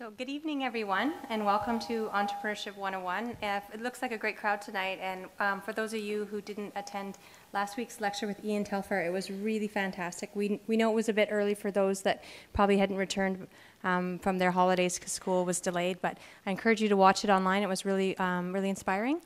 So good evening, everyone, and welcome to Entrepreneurship 101. It looks like a great crowd tonight, and for those of you who didn't attend last week's lecture with Ian Telfer, it was really fantastic. We know it was a bit early for those that probably hadn't returned from their holidays because school was delayed, but I encourage you to watch it online. It was really, really inspiring.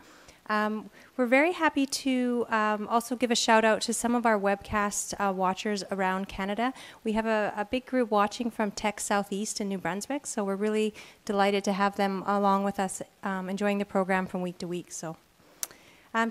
We're very happy to also give a shout out to some of our webcast watchers around Canada. We have a big group watching from Tech Southeast in New Brunswick, so we're really delighted to have them along with us enjoying the program from week to week. So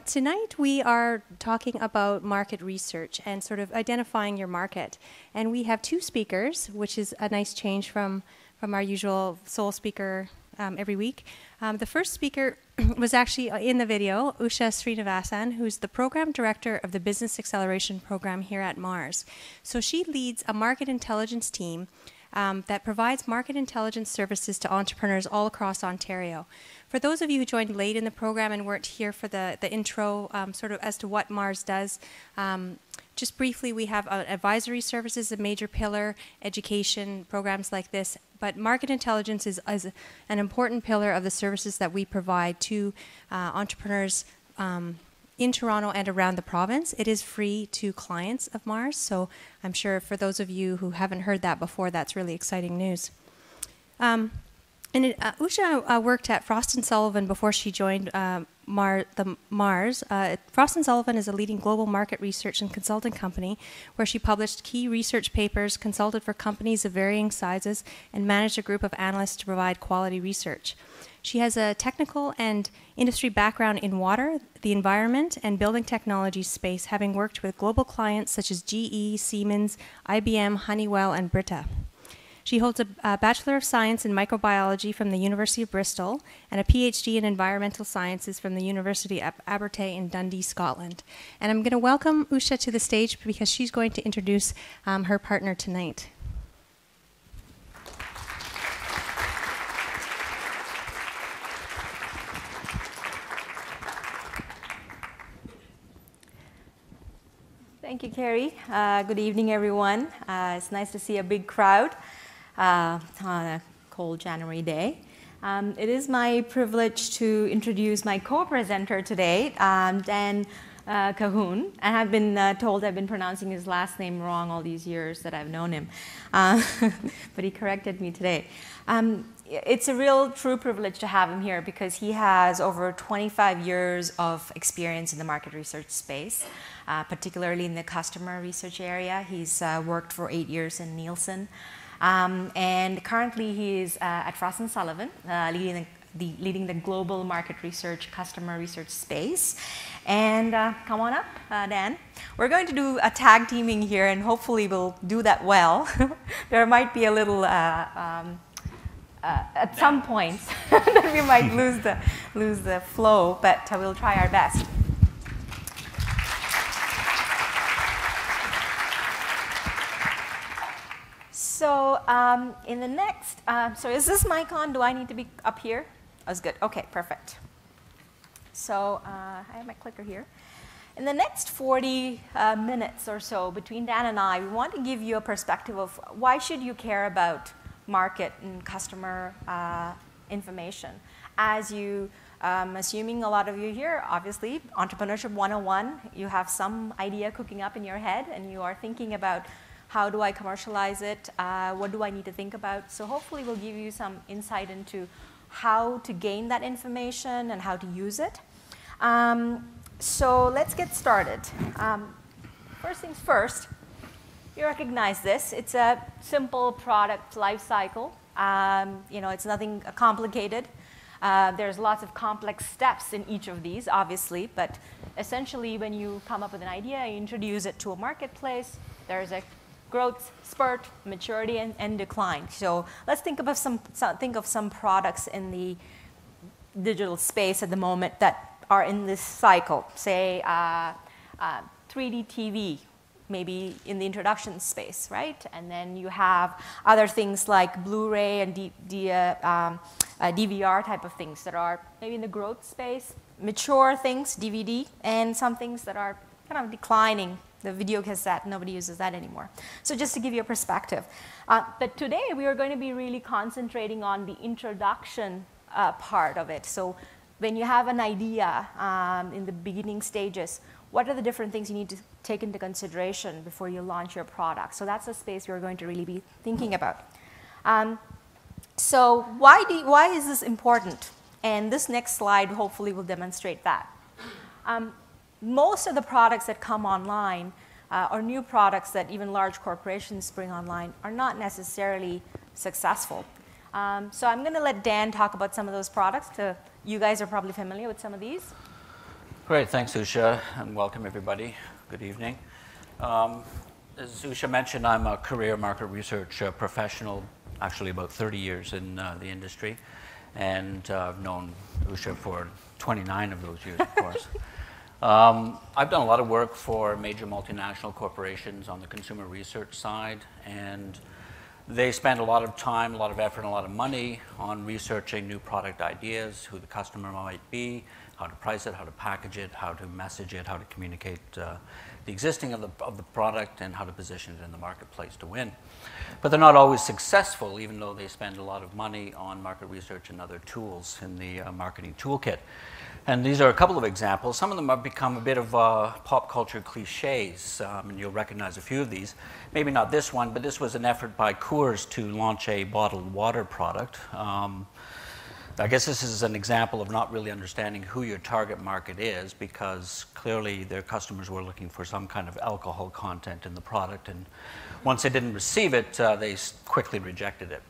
tonight we are talking about market research and sort of identifying your market. And we have two speakers, which is a nice change from our usual sole speaker every week. The first speaker was actually in the video, Usha Srinivasan, who's the program director of the Business Acceleration Program here at Mars. So she leads a market intelligence team that provides market intelligence services to entrepreneurs all across Ontario. For those of you who joined late in the program and weren't here for the intro, sort of as to what Mars does, just briefly, we have advisory services, a major pillar, education, programs like this, but market intelligence is an important pillar of the services that we provide to entrepreneurs in Toronto and around the province. It is free to clients of Mars, so I'm sure for those of you who haven't heard that before, that's really exciting news. Usha worked at Frost & Sullivan before she joined Mars. Frost & Sullivan is a leading global market research and consulting company where she published key research papers, consulted for companies of varying sizes, and managed a group of analysts to provide quality research. She has a technical and industry background in water, the environment, and building technology space, having worked with global clients such as GE, Siemens, IBM, Honeywell, and Brita. She holds a Bachelor of Science in Microbiology from the University of Bristol and a PhD in Environmental Sciences from the University of Abertay in Dundee, Scotland. And I'm going to welcome Usha to the stage because she's going to introduce her partner tonight. Thank you, Carrie. Good evening, everyone. It's nice to see a big crowd on a cold January day. It is my privilege to introduce my co-presenter today, Dan Cahoon. And I've been told I've been pronouncing his last name wrong all these years that I've known him. But he corrected me today. It's a real true privilege to have him here because he has over 25 years of experience in the market research space, particularly in the customer research area. He's worked for 8 years in Nielsen. And currently he's at Frost & Sullivan, leading the global market research, customer research space. And come on up, Dan. We're going to do a tag teaming here, and hopefully we'll do that well. There might be a little, at some points, that we might lose the flow, but we'll try our best. So in the next, so is this mic on? Do I need to be up here? Oh, it's good. Okay, perfect. So I have my clicker here. In the next 40 minutes or so between Dan and I, we want to give you a perspective of why should you care about market and customer information. As you, assuming a lot of you here, obviously, Entrepreneurship 101, you have some idea cooking up in your head, and you are thinking about how do I commercialize it? What do I need to think about? So hopefully we'll give you some insight into how to gain that information and how to use it. So let's get started. First things first, you recognize this. It's a simple product life cycle. It's nothing complicated. There's lots of complex steps in each of these, obviously, but essentially when you come up with an idea, you introduce it to a marketplace, there's a growth, spurt, maturity, and decline. So let's think of some products in the digital space at the moment that are in this cycle. Say 3D TV, maybe in the introduction space, right? And then you have other things like Blu-ray and DVR type of things that are maybe in the growth space, mature things, DVD, and some things that are kind of declining The video cassette, nobody uses that anymore. So just to give you a perspective. But today we are going to be really concentrating on the introduction part of it. So when you have an idea in the beginning stages, what are the different things you need to take into consideration before you launch your product? So that's a space we're going to really be thinking about. So why is this important? And this next slide hopefully will demonstrate that. Most of the products that come online or new products that even large corporations bring online are not necessarily successful. So I'm going to let Dan talk about some of those products. You guys are probably familiar with some of these. Great, thanks Usha, and welcome everybody. Good evening. As Usha mentioned, I'm a career market research professional, actually about 30 years in the industry, and I've known Usha for 29 of those years, of course. I've done a lot of work for major multinational corporations on the consumer research side, and they spend a lot of time, a lot of effort, and a lot of money on researching new product ideas, who the customer might be, how to price it, how to package it, how to message it, how to communicate the existing of the product, and how to position it in the marketplace to win. But they're not always successful, even though they spend a lot of money on market research and other tools in the marketing toolkit. And these are a couple of examples. Some of them have become a bit of pop culture cliches, and you'll recognize a few of these. Maybe not this one, but this was an effort by Coors to launch a bottled water product. I guess this is an example of not really understanding who your target market is, because clearly their customers were looking for some kind of alcohol content in the product, and once they didn't receive it, they quickly rejected it.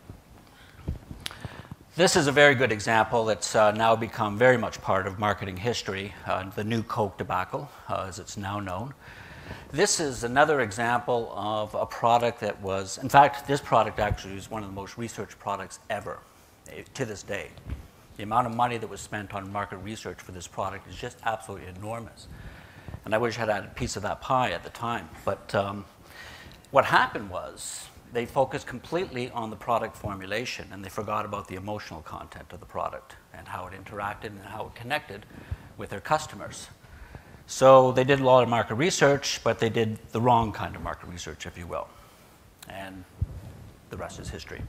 This is a very good example that's now become very much part of marketing history, the new Coke debacle, as it's now known. This is another example of a product that was, in fact, this product actually is one of the most researched products ever, to this day. The amount of money that was spent on market research for this product is just absolutely enormous. And I wish I had had a piece of that pie at the time. But what happened was, they focused completely on the product formulation, and they forgot about the emotional content of the product and how it interacted and how it connected with their customers. So they did a lot of market research, but they did the wrong kind of market research, if you will. And the rest is history.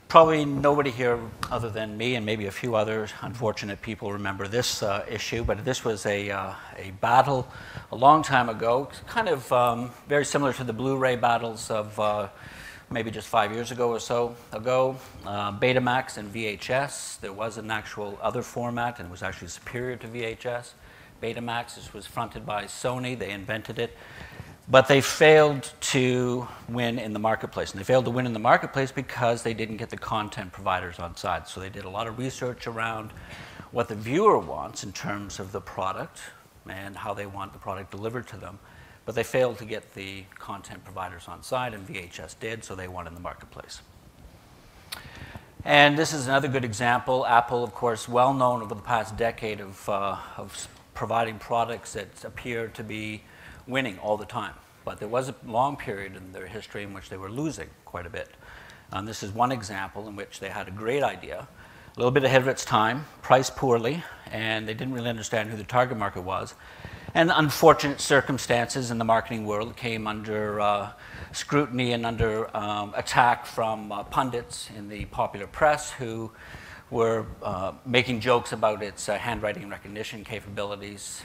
Probably nobody here other than me and maybe a few other unfortunate people remember this issue, but this was a battle a long time ago, kind of very similar to the Blu-ray battles of maybe just 5 years ago or so ago. Betamax and VHS. There was an actual other format, and it was actually superior to VHS. Betamax, this was fronted by Sony. They invented it. But they failed to win in the marketplace. And they failed to win in the marketplace because they didn't get the content providers on side. So they did a lot of research around what the viewer wants in terms of the product and how they want the product delivered to them. But they failed to get the content providers on side, and VHS did, so they won in the marketplace. And this is another good example. Apple, of course, well known over the past decade of providing products that appear to be winning all the time. But there was a long period in their history in which they were losing quite a bit. And this is one example in which they had a great idea, a little bit ahead of its time, priced poorly, and they didn't really understand who the target market was. And unfortunate circumstances in the marketing world came under scrutiny and under attack from pundits in the popular press who were making jokes about its handwriting recognition capabilities.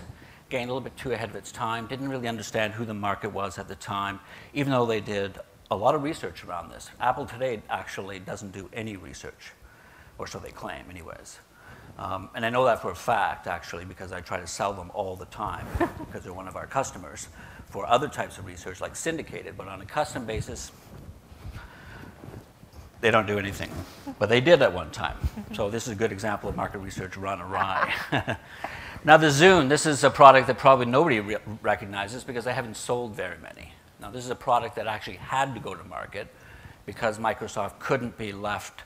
Gained a little bit too ahead of its time, didn't really understand who the market was at the time, even though they did a lot of research around this. Apple today actually doesn't do any research, or so they claim anyways. And I know that for a fact, actually, because I try to sell them all the time, because they're one of our customers, for other types of research, like syndicated, but on a custom basis, they don't do anything. But they did at one time. So this is a good example of market research run awry. Now the Zune, this is a product that probably nobody recognizes because they haven't sold very many. Now this is a product that actually had to go to market because Microsoft couldn't be left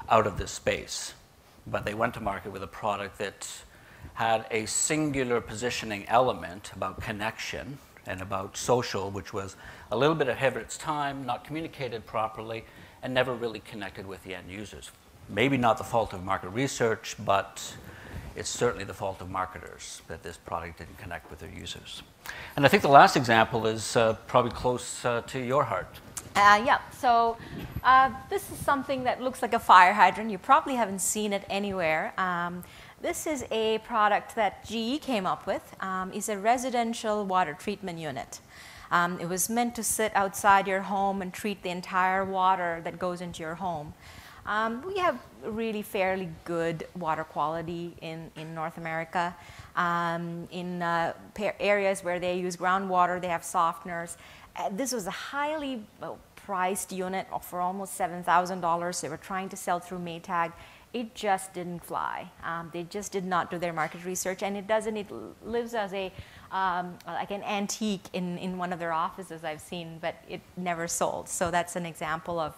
out of this space. But they went to market with a product that had a singular positioning element about connection and about social, which was a little bit ahead of its time, not communicated properly, and never really connected with the end users. Maybe not the fault of market research, but it's certainly the fault of marketers that this product didn't connect with their users. And I think the last example is probably close to your heart. Yeah, so this is something that looks like a fire hydrant. You probably haven't seen it anywhere. This is a product that GE came up with. It's a residential water treatment unit. It was meant to sit outside your home and treat the entire water that goes into your home. We have really fairly good water quality in North America. In areas where they use groundwater, they have softeners. This was a highly priced unit for almost $7,000. They were trying to sell through Maytag. It just didn't fly. They just did not do their market research, and it lives as a like an antique in one of their offices I've seen, but it never sold. So that's an example of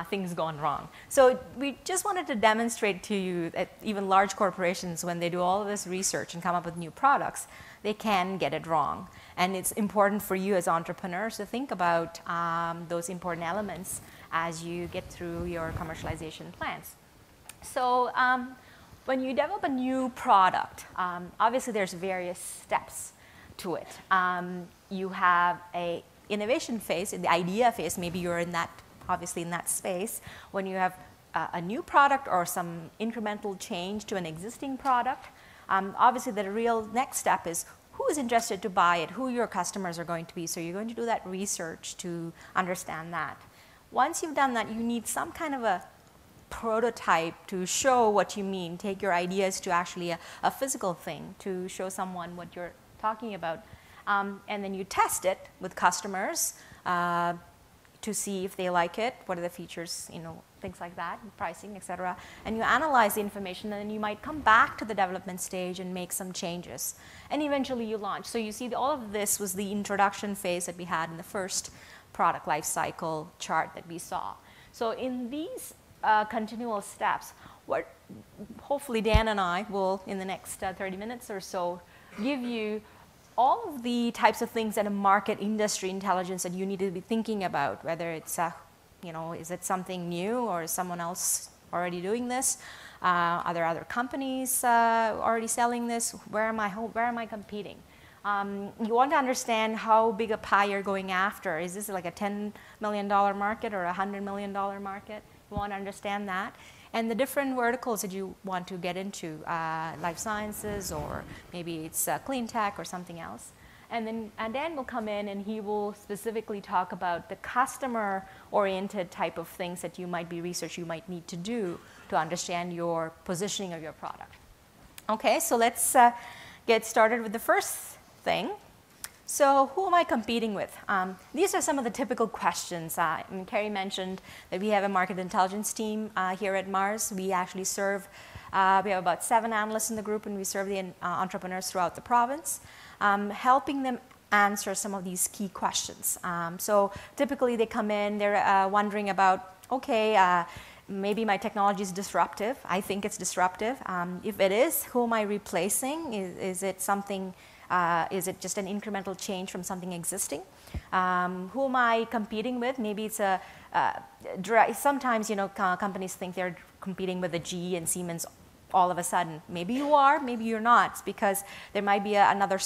things gone wrong. So we just wanted to demonstrate to you that even large corporations, when they do all of this research and come up with new products, they can get it wrong. And it's important for you as entrepreneurs to think about those important elements as you get through your commercialization plans. So when you develop a new product, obviously there's various steps to it. You have a innovation phase, the idea phase. Maybe you're in that, obviously in that space. When you have a new product or some incremental change to an existing product, obviously the real next step is who is interested to buy it, who your customers are going to be. So you're going to do that research to understand that. Once you've done that, you need some kind of a prototype to show what you mean. Take your ideas to actually a physical thing to show someone what you're talking about. And then you test it with customers to see if they like it, what are the features, things like that, pricing, et cetera. And you analyze the information, and then you might come back to the development stage and make some changes. And eventually you launch. So you see all of this was the introduction phase that we had in the first product life cycle chart that we saw. So in these continual steps, what hopefully Dan and I will, in the next 30 minutes or so, give you all of the types of things that a market industry intelligence that you need to be thinking about, whether it's, is it something new or is someone else already doing this? Are there other companies already selling this? Where am I competing? You want to understand how big a pie you're going after. Is this like a $10 million market or a $100 million market? You want to understand that. And the different verticals that you want to get into, life sciences, or maybe it's clean tech or something else. And then Dan will come in and he will specifically talk about the customer-oriented type of things that you might be research you might need to do to understand your positioning of your product. Okay, so let's get started with the first thing. So who am I competing with? These are some of the typical questions. Carrie mentioned that we have a market intelligence team here at Mars. We actually serve, we have about 7 analysts in the group, and we serve the entrepreneurs throughout the province, helping them answer some of these key questions. So typically they come in, they're wondering about, okay, maybe my technology is disruptive. I think it's disruptive. If it is, who am I replacing? Is it something? Is it just an incremental change from something existing? Who am I competing with? Maybe it's sometimes companies think they're competing with a GE and Siemens all of a sudden. Maybe you are, maybe you're not. It's because there might be another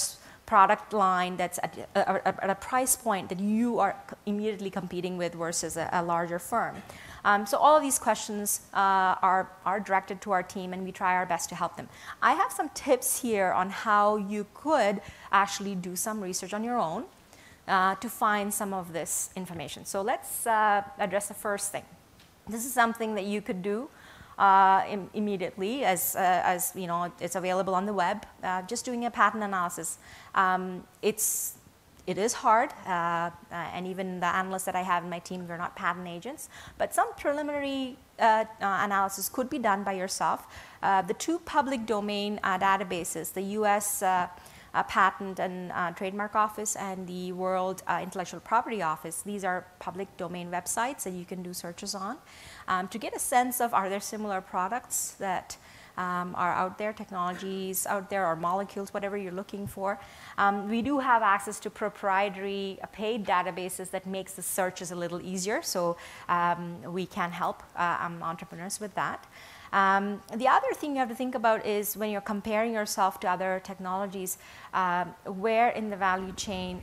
product line that's at a price point that you are immediately competing with versus a larger firm. So all of these questions are directed to our team, and we try our best to help them. I have some tips here on how you could actually do some research on your own to find some of this information. So let's address the first thing. This is something that you could do immediately, as it's available on the web. Just doing a patent analysis. It is hard, and even the analysts that I have in my team, they're not patent agents, but some preliminary analysis could be done by yourself. The 2 public domain databases, the US Patent and Trademark Office and the World Intellectual Property Office, these are public domain websites that you can do searches on to get a sense of, are there similar products that are out there, technologies out there, or molecules, whatever you're looking for. We do have access to proprietary paid databases that makes the searches a little easier, so we can help entrepreneurs with that. The other thing you have to think about is when you're comparing yourself to other technologies, where in the value chain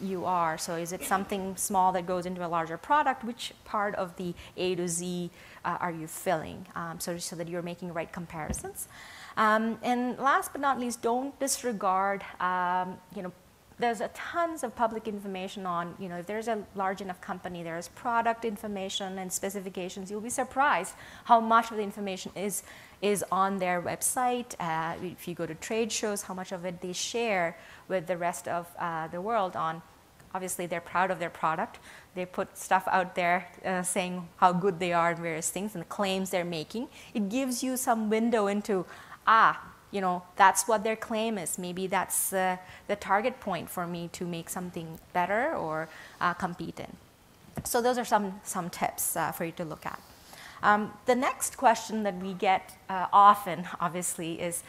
you are. So is it something small that goes into a larger product? Which part of the A to Z are you filling? So that you're making right comparisons. And last but not least, don't disregard, there's tons of public information on, if there's a large enough company, there's product information and specifications. You'll be surprised how much of the information is on their website. If you go to trade shows, how much of it they share with the rest of the world on. Obviously, they're proud of their product. They put stuff out there saying how good they are in various things and the claims they're making. It gives you some window into, that's what their claim is. Maybe that's the target point for me to make something better or compete in. So those are some tips for you to look at. The next question that we get often, obviously, is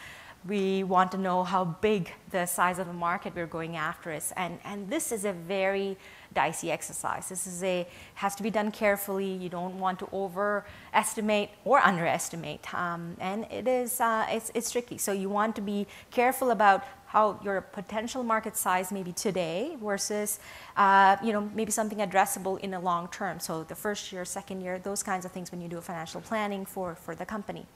we want to know how big the size of the market we're going after is. And this is a very dicey exercise. Has to be done carefully. You don't want to overestimate or underestimate. And it's tricky. So you want to be careful about how your potential market size may be today versus maybe something addressable in the long term. So the first year, second year, those kinds of things when you do financial planning for the company.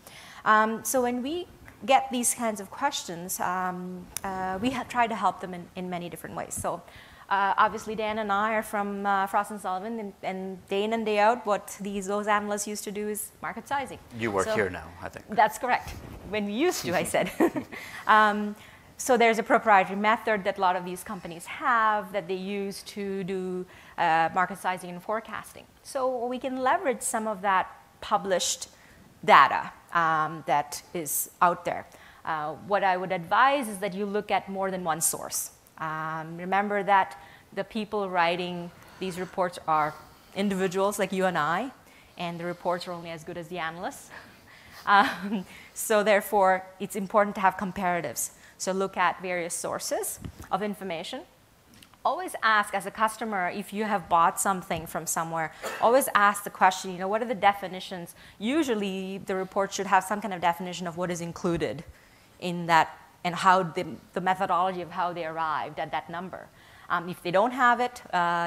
So when we get these kinds of questions, we try to help them in many different ways. So obviously, Dan and I are from Frost & Sullivan, and day in and day out, what those analysts used to do is market sizing. You work here now, I think. That's correct. When we used to, I said. So there's a proprietary method that a lot of these companies have that they use to do market sizing and forecasting. So we can leverage some of that published data that is out there. What I would advise is that you look at more than one source. Remember that the people writing these reports are individuals like you and I, and the reports are only as good as the analysts. So therefore, it's important to have comparatives. So look at various sources of information. Always ask, as a customer, if you have bought something from somewhere, always ask the question, what are the definitions? Usually, the report should have some kind of definition of what is included in that and how the methodology of how they arrived at that number. If they don't have it,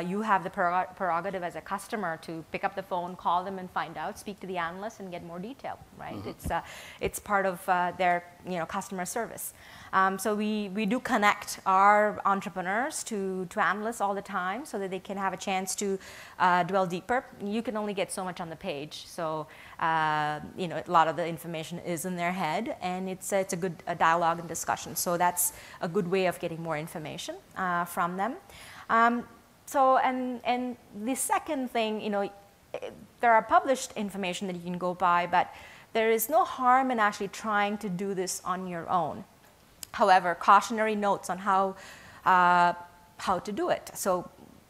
you have the prerogative as a customer to pick up the phone, call them and find out, speak to the analyst and get more detail, right? Mm-hmm. It's part of their customer service. So we do connect our entrepreneurs to analysts all the time so that they can have a chance to dwell deeper. You can only get so much on the page. So a lot of the information is in their head, and it's a good dialogue and discussion. So that's a good way of getting more information from them. So the second thing, there are published information that you can go by, but there is no harm in actually trying to do this on your own. However, cautionary notes on how to do it. So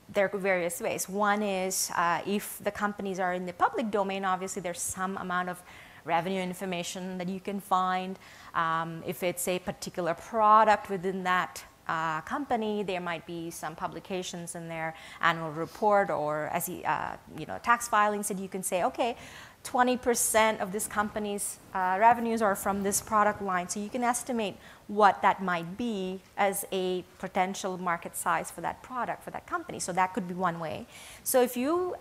there are various ways. One is if the companies are in the public domain, obviously there's some amount of revenue information that you can find. If it's a particular product within that company, there might be some publications in their annual report or as tax filings that you can say, okay, 20% of this company's revenues are from this product line. So you can estimate what that might be as a potential market size for that product, for that company. So that could be one way. So if you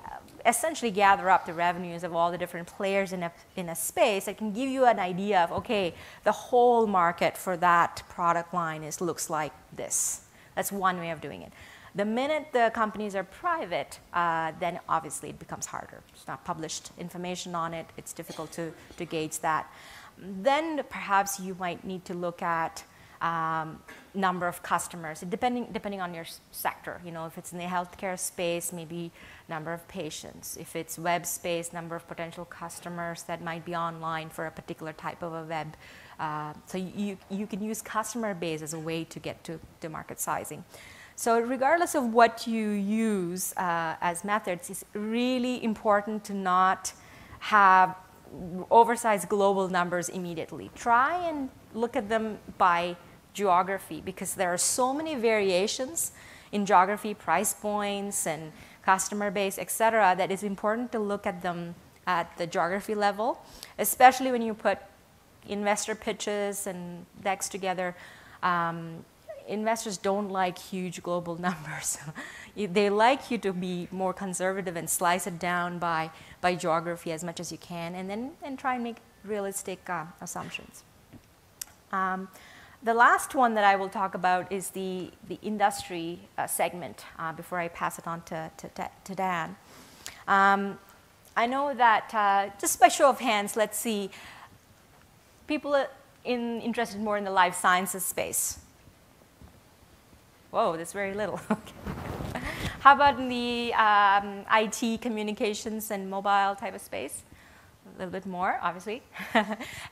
essentially gather up the revenues of all the different players in a space, it can give you an idea of, okay, the whole market for that product line looks like this. That's one way of doing it. The minute the companies are private, then obviously it becomes harder. There's not published information on it. It's difficult to gauge that. Then perhaps you might need to look at number of customers, depending on your sector. If it's in the healthcare space, maybe number of patients. If it's web space, number of potential customers that might be online for a particular type of a web. So you can use customer base as a way to get to market sizing. So regardless of what you use as methods, it's really important to not have oversized global numbers immediately. Try and look at them by geography, because there are so many variations in geography, price points, and customer base, etc., that it's important to look at them at the geography level, especially when you put investor pitches and decks together. Investors don't like huge global numbers. They like you to be more conservative and slice it down by geography as much as you can, and try and make realistic assumptions. The last one that I will talk about is the industry segment before I pass it on to Dan. I know that, just by show of hands, let's see, people are interested more in the life sciences space. Whoa, that's very little. Okay. How about in the IT, communications, and mobile type of space? A little bit more, obviously.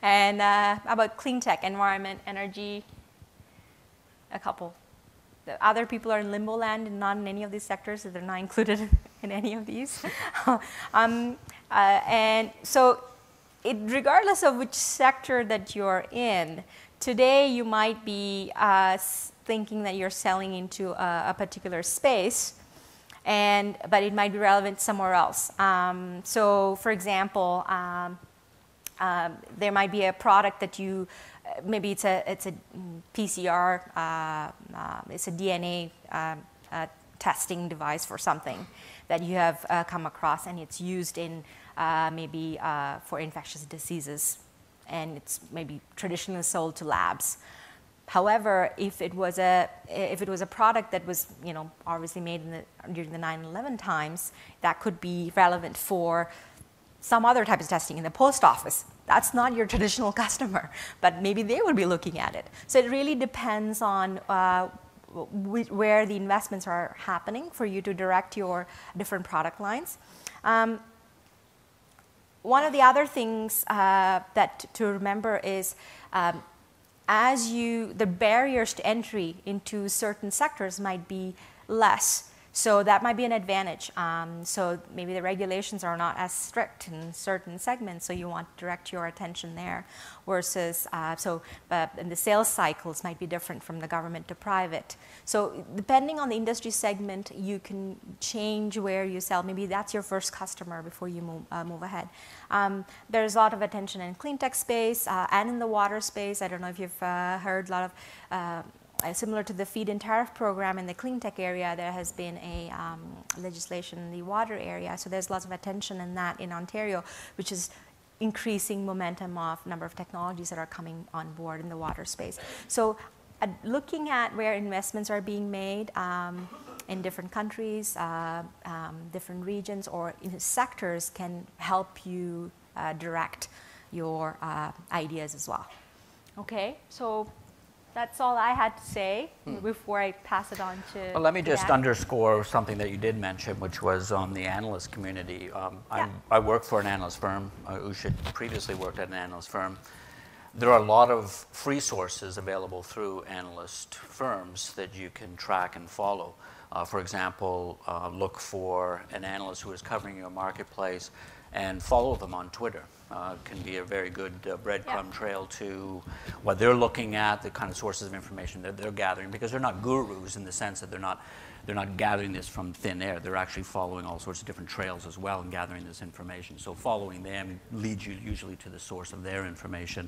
And how about clean tech, environment, energy? A couple. The other people are in limbo land and not in any of these sectors, so they're not included in any of these. And so regardless of which sector that you're in, today you might be thinking that you're selling into a particular space, but it might be relevant somewhere else. So for example, there might be a product that you, maybe it's a PCR, it's a DNA testing device for something that you have come across, and it's used in maybe for infectious diseases, and it's maybe traditionally sold to labs. However, if it was a product that was, obviously made during the 9/11 times, that could be relevant for some other type of testing in the post office. That's not your traditional customer, but maybe they would be looking at it. So it really depends on where the investments are happening for you to direct your different product lines. One of the other things that to remember is the barriers to entry into certain sectors might be less. So that might be an advantage. So maybe the regulations are not as strict in certain segments, so you want to direct your attention there. Versus, and the sales cycles might be different from the government to private. So depending on the industry segment, you can change where you sell. Maybe that's your first customer before you move ahead. There's a lot of attention in clean tech space and in the water space. I don't know if you've heard a lot of similar to the feed-in tariff program in the clean tech area, there has been a legislation in the water area. So there's lots of attention in that in Ontario, which is increasing momentum of number of technologies that are coming on board in the water space. So looking at where investments are being made in different countries, different regions, or in sectors can help you direct your ideas as well. Okay, so that's all I had to say before I pass it on to Well, let me just Dan. underscore something that you did mention, which was on the analyst community. I work for an analyst firm. Usha previously worked at an analyst firm. There are a lot of free sources available through analyst firms that you can track and follow. For example, look for an analyst who is covering your marketplace and follow them on Twitter. Can be a very good breadcrumb trail to what they're looking at, the kind of sources of information that they're gathering, because they're not gurus in the sense that they're not gathering this from thin air. They're actually following all sorts of different trails as well and gathering this information. So following them leads you usually to the source of their information.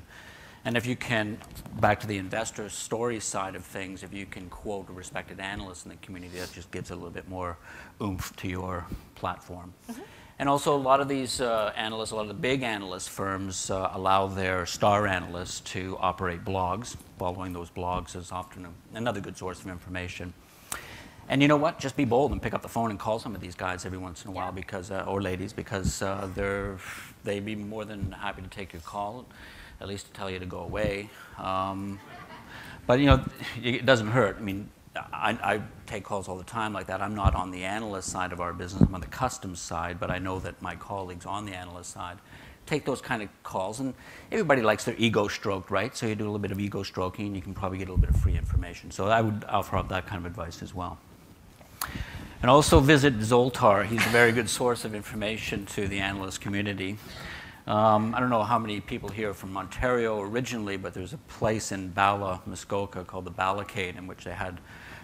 And if you can, back to the investor story side of things, if you can quote a respected analyst in the community, that just gives a little bit more oomph to your platform. Mm-hmm. And also a lot of these analysts, a lot of the big analyst firms allow their star analysts to operate blogs. Following those blogs is often another good source of information. And you know what? Just be bold and pick up the phone and call some of these guys every once in a while, because, or ladies, because they'd be more than happy to take your call, at least to tell you to go away. But it doesn't hurt. I mean, I take calls all the time like that. I'm not on the analyst side of our business. I'm on the customs side, but I know that my colleagues on the analyst side take those kind of calls, and everybody likes their ego stroked, right? So you do a little bit of ego stroking, and you can probably get a little bit of free information. So I would offer up that kind of advice as well. And also visit Zoltar. He's a very good source of information to the analyst community. I don't know how many people here are from Ontario originally, but there's a place in Bala, Muskoka, called the Balacade, in which they had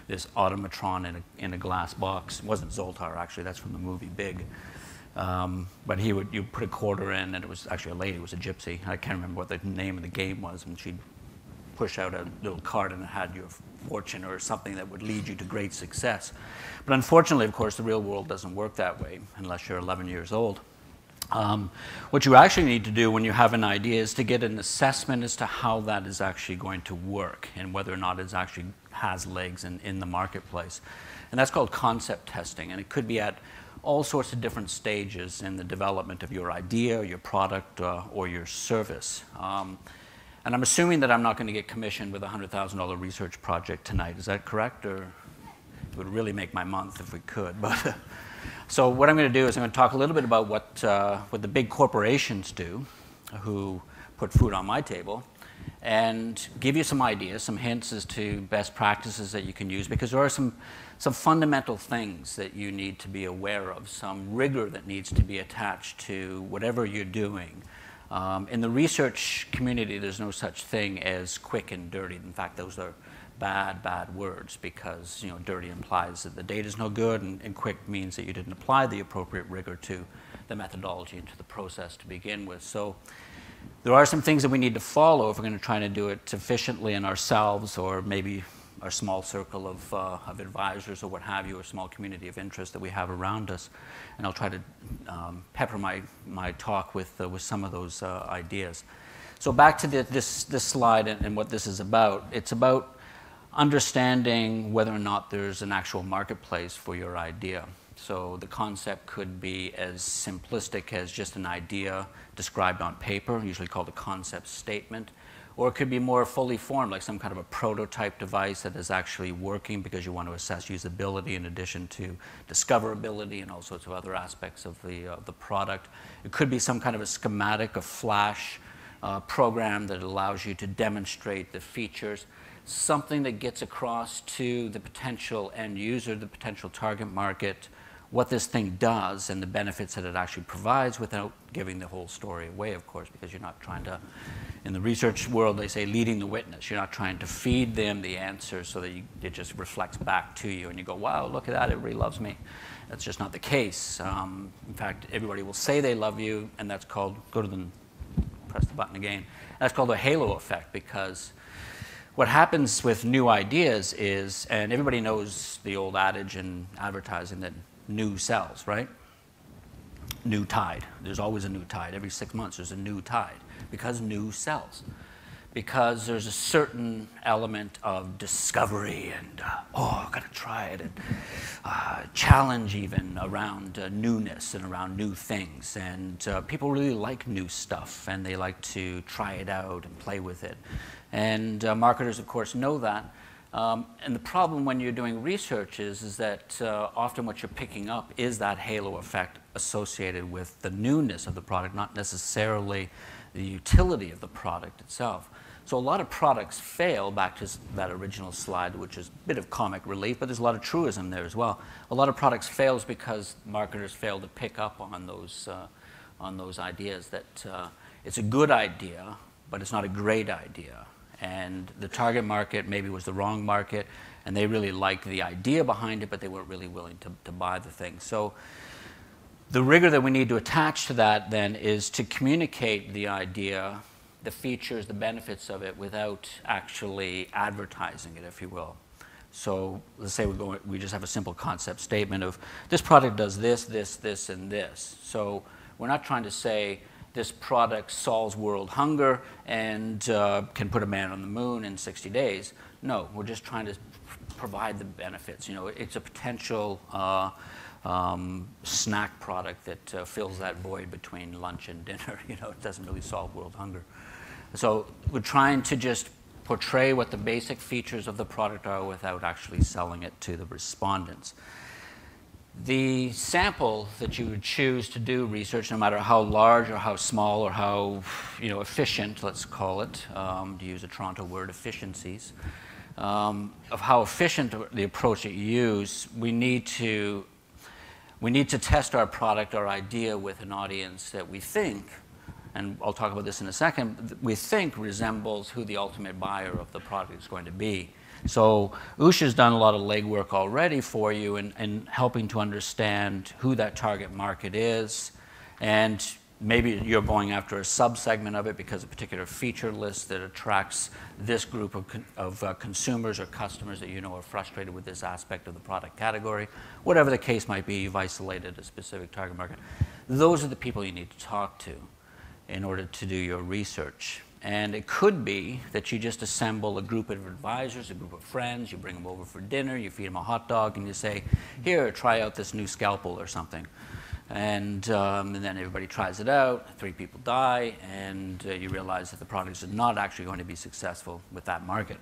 this automatron in a glass box. It wasn't Zoltar, actually. That's from the movie Big. But you put a quarter in, and it was actually a lady, it was a gypsy. I can't remember what the name of the game was, and she'd push out a little card and it had your fortune or something that would lead you to great success. But unfortunately, of course, the real world doesn't work that way unless you're 11 years old. What you actually need to do when you have an idea is to get an assessment as to how that is actually going to work and whether or not it actually has legs in the marketplace. And that's called concept testing, and it could be at all sorts of different stages in the development of your idea, or your product, or your service. And I'm assuming that I'm not going to get commissioned with a $100,000 research project tonight. Is that correct? Or it would really make my month if we could. But so what I'm going to do is I'm going to talk a little bit about what the big corporations do, who put food on my table, and give you some ideas, some hints as to best practices that you can use, because there are some fundamental things that you need to be aware of, some rigor that needs to be attached to whatever you're doing. In the research community, there's no such thing as quick and dirty. In fact, those are bad words, because dirty implies that the data is no good, and quick means that you didn't apply the appropriate rigor to the methodology and to the process to begin with. So there are some things that we need to follow if we're going to try to do it efficiently in ourselves, or maybe our small circle of advisors or what have you, or small community of interest that we have around us. And I'll try to pepper my talk with some of those ideas. So back to this slide and what this is about. It's about understanding whether or not there's an actual marketplace for your idea. So the concept could be as simplistic as just an idea described on paper, usually called a concept statement. Or it could be more fully formed, like some kind of a prototype device that is actually working, because you want to assess usability in addition to discoverability and all sorts of other aspects of the product. It could be some kind of a schematic, a flash program that allows you to demonstrate the features, something that gets across to the potential end user, the potential target market, what this thing does and the benefits that it actually provides, without giving the whole story away, of course, because you're not trying to, in the research world, they say leading the witness. You're not trying to feed them the answer so that it just reflects back to you and you go, wow, look at that, everybody loves me. That's just not the case. In fact, everybody will say they love you, and that's called, press the button again, that's called a halo effect, because what happens with new ideas is, and everybody knows the old adage in advertising that new sells, right? New tide. There's always a new tide. Every 6 months there's a new tide, because new sells. Because there's a certain element of discovery and, oh, I've got to try it, and challenge even around newness and around new things. And people really like new stuff, and they like to try it out and play with it. And marketers, of course, know that. And the problem when you're doing research is that often what you're picking up is that halo effect associated with the newness of the product, not necessarily the utility of the product itself. So a lot of products fail, back to that original slide, which is a bit of comic relief, but there's a lot of truism there as well. A lot of products fails because marketers fail to pick up on those ideas, that it's a good idea, but it's not a great idea. And the target market maybe was the wrong market, and they really liked the idea behind it, but they weren't really willing to buy the thing. So the rigor that we need to attach to that then is to communicate the idea, the features, the benefits of it, without actually advertising it, if you will. So let's say we just have a simple concept statement of this product does this, this, this, and this. So we're not trying to say this product solves world hunger and can put a man on the moon in 60 days. No, we're just trying to provide the benefits. It's a potential snack product that fills that void between lunch and dinner. It doesn't really solve world hunger. So we're trying to just portray what the basic features of the product are without actually selling it to the respondents. The sample that you would choose to do research, no matter how large or how small or how efficient, let's call it, to use a Toronto word, efficiencies, of how efficient the approach that you use, we need to test our product, our idea, with an audience that we think, and I'll talk about this in a second, we think resembles who the ultimate buyer of the product is going to be. So Usha's done a lot of legwork already for you in helping to understand who that target market is, and maybe you're going after a subsegment of it because a particular feature list that attracts this group of consumers or customers that you know are frustrated with this aspect of the product category. Whatever the case might be, you've isolated a specific target market. Those are the people you need to talk to in order to do your research. And it could be that you just assemble a group of advisors, a group of friends, you bring them over for dinner, you feed them a hot dog, and you say, here, try out this new scalpel or something. And then everybody tries it out, 3 people die, and you realize that the product is not actually going to be successful with that market.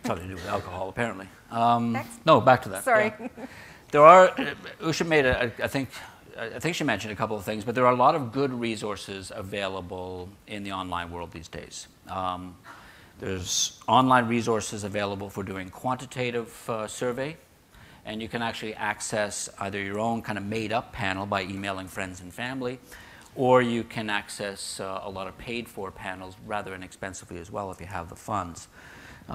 Something to do with alcohol, apparently. No, back to that. Sorry. Yeah. There are, Usha made, I think she mentioned a couple of things, but there are a lot of good resources available in the online world these days. There's online resources available for doing quantitative survey. And you can actually access either your own kind of made-up panel by emailing friends and family, or you can access a lot of paid-for panels rather inexpensively as well if you have the funds.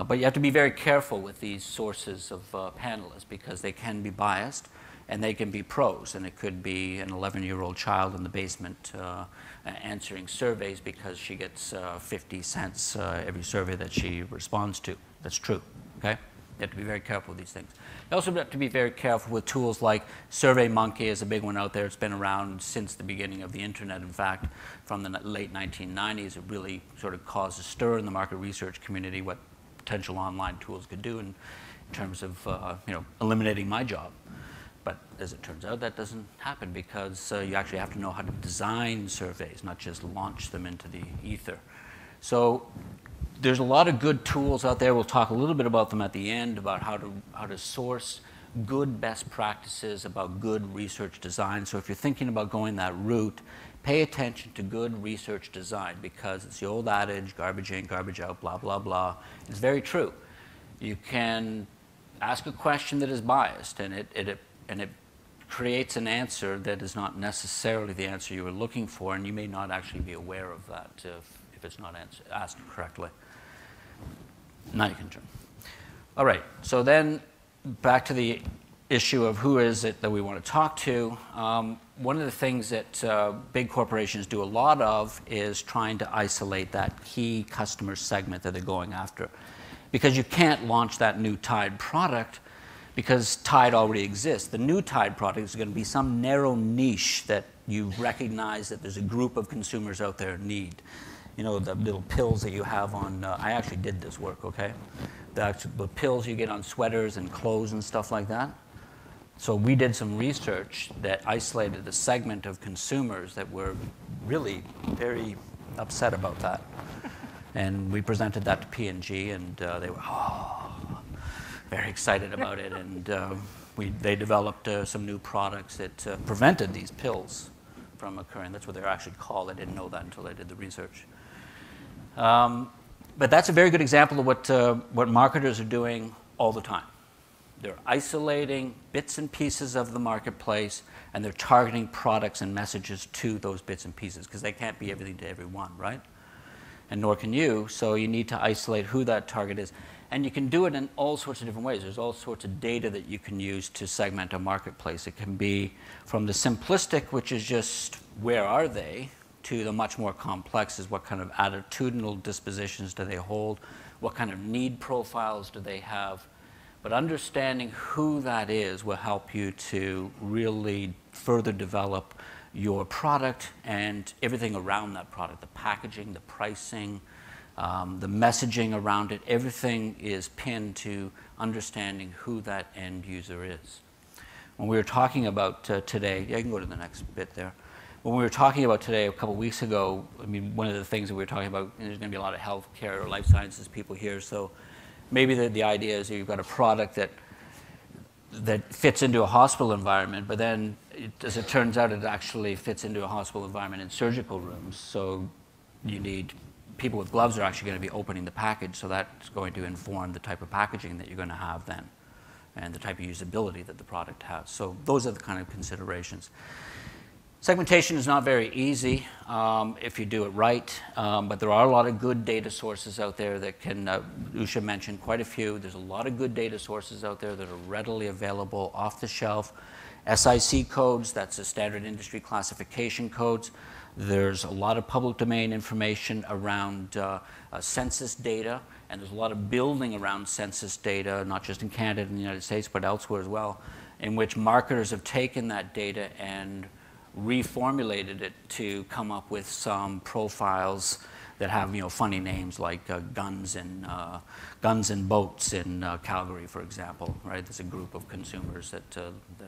But you have to be very careful with these sources of panelists because they can be biased and they can be pros. And it could be an 11-year-old child in the basement answering surveys because she gets 50 cents every survey that she responds to. That's true, okay? You have to be very careful with these things. You also have to be very careful with tools like SurveyMonkey is a big one out there. It's been around since the beginning of the internet. In fact, from the late 1990s, it really sort of caused a stir in the market research community what potential online tools could do in terms of eliminating my job. But as it turns out, that doesn't happen because you actually have to know how to design surveys, not just launch them into the ether. So there's a lot of good tools out there. We'll talk a little bit about them at the end, about how to source good best practices, about good research design. So if you're thinking about going that route, pay attention to good research design because it's the old adage, garbage in, garbage out, blah, blah, blah. It's very true. You can ask a question that is biased and it creates an answer that is not necessarily the answer you were looking for, and you may not actually be aware of that if it's not asked correctly. Now you can turn. All right, so then back to the issue of who is it that we want to talk to. One of the things that big corporations do a lot of is trying to isolate that key customer segment that they're going after. Because you can't launch that new Tide product because Tide already exists. The new Tide product is going to be some narrow niche that you recognize that there's a group of consumers out there in need. You know, the little pills that you have on, I actually did this work, okay? The pills you get on sweaters and clothes and stuff like that. So we did some research that isolated a segment of consumers that were really very upset about that. And we presented that to P&G, and they were, very excited about it. And they developed some new products that prevented these pills from occurring. That's what they're actually called. I didn't know that until I did the research. But that's a very good example of what marketers are doing all the time. They're isolating bits and pieces of the marketplace, and they're targeting products and messages to those bits and pieces, because they can't be everything to everyone, right? And nor can you, so you need to isolate who that target is. And you can do it in all sorts of different ways. There's all sorts of data that you can use to segment a marketplace. It can be from the simplistic, which is just where are they, to the much more complex is what kind of attitudinal dispositions do they hold, what kind of need profiles do they have. But understanding who that is will help you to really further develop your product and everything around that product, the packaging, the pricing, the messaging around it. Everything is pinned to understanding who that end user is. When we were talking about today, yeah, you can go to the next bit there. When we were talking about today a couple of weeks ago, I mean, one of the things that we were talking about, and there's going to be a lot of healthcare or life sciences people here, so maybe the idea is that you've got a product that fits into a hospital environment, but then, as it turns out, it actually fits into a hospital environment in surgical rooms. So you need people with gloves are actually going to be opening the package, so that's going to inform the type of packaging that you're going to have then, and the type of usability that the product has. So those are the kind of considerations. Segmentation is not very easy if you do it right, but there are a lot of good data sources out there that can, Usha mentioned quite a few. There's a lot of good data sources out there that are readily available off the shelf. SIC codes, that's the standard industry classification codes. There's a lot of public domain information around census data, and there's a lot of building around census data, not just in Canada and the United States, but elsewhere as well, in which marketers have taken that data and reformulated it to come up with some profiles that have, funny names like guns and boats in Calgary, for example. Right, there's a group of consumers that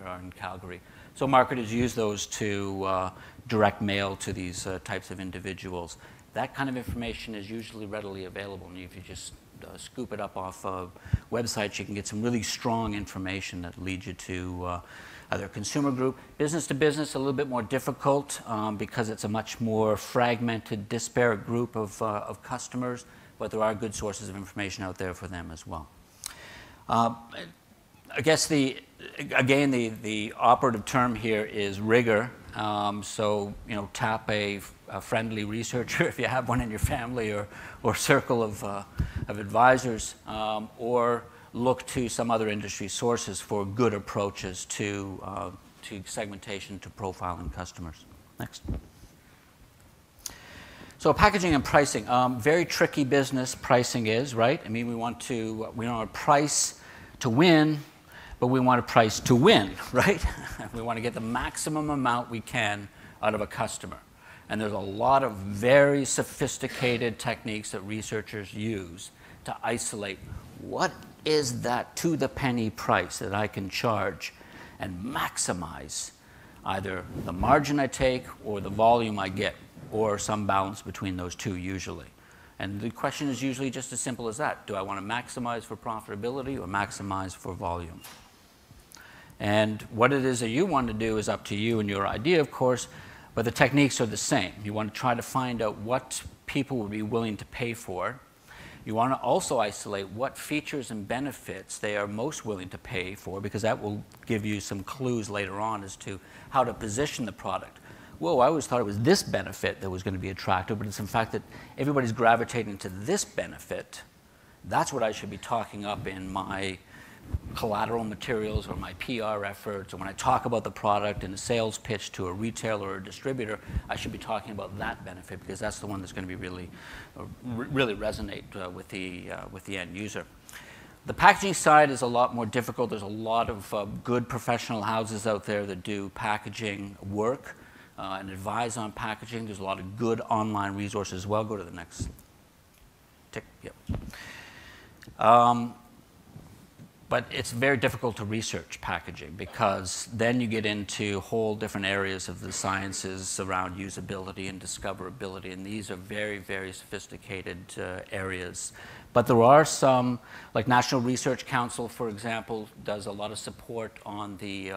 are in Calgary. So marketers use those to direct mail to these types of individuals. That kind of information is usually readily available, and if you just scoop it up off of websites, you can get some really strong information that leads you to either a consumer group. Business to business, a little bit more difficult because it's a much more fragmented, disparate group of customers, but there are good sources of information out there for them as well. I guess the operative term here is rigor. So, tap a friendly researcher if you have one in your family or circle of advisors, or look to some other industry sources for good approaches to segmentation, to profiling customers. Next. So packaging and pricing, very tricky business pricing is, right? I mean, we want to price to win, but we want to price to win, right? We want to get the maximum amount we can out of a customer. And there's a lot of very sophisticated techniques that researchers use to isolate what is that to the penny price that I can charge and maximize either the margin I take or the volume I get, or some balance between those two usually. And the question is usually just as simple as that. Do I want to maximize for profitability or maximize for volume? And what it is that you want to do is up to you and your idea, of course, but the techniques are the same. You want to try to find out what people would be willing to pay for. You want to also isolate what features and benefits they are most willing to pay for, because that will give you some clues later on as to how to position the product. Whoa, I always thought it was this benefit that was going to be attractive, but it's in fact that everybody's gravitating to this benefit. That's what I should be talking up in my collateral materials or my PR efforts, or when I talk about the product in a sales pitch to a retailer or a distributor, I should be talking about that benefit, because that's the one that's going to be really resonate with the end user. The packaging side is a lot more difficult. There's a lot of good professional houses out there that do packaging work and advise on packaging. There's a lot of good online resources as well. Go to the next tick. Yep. But it's very difficult to research packaging, because then you get into whole different areas of the sciences around usability and discoverability, and these are very, very sophisticated areas. But there are some, like National Research Council, for example, does a lot of support in the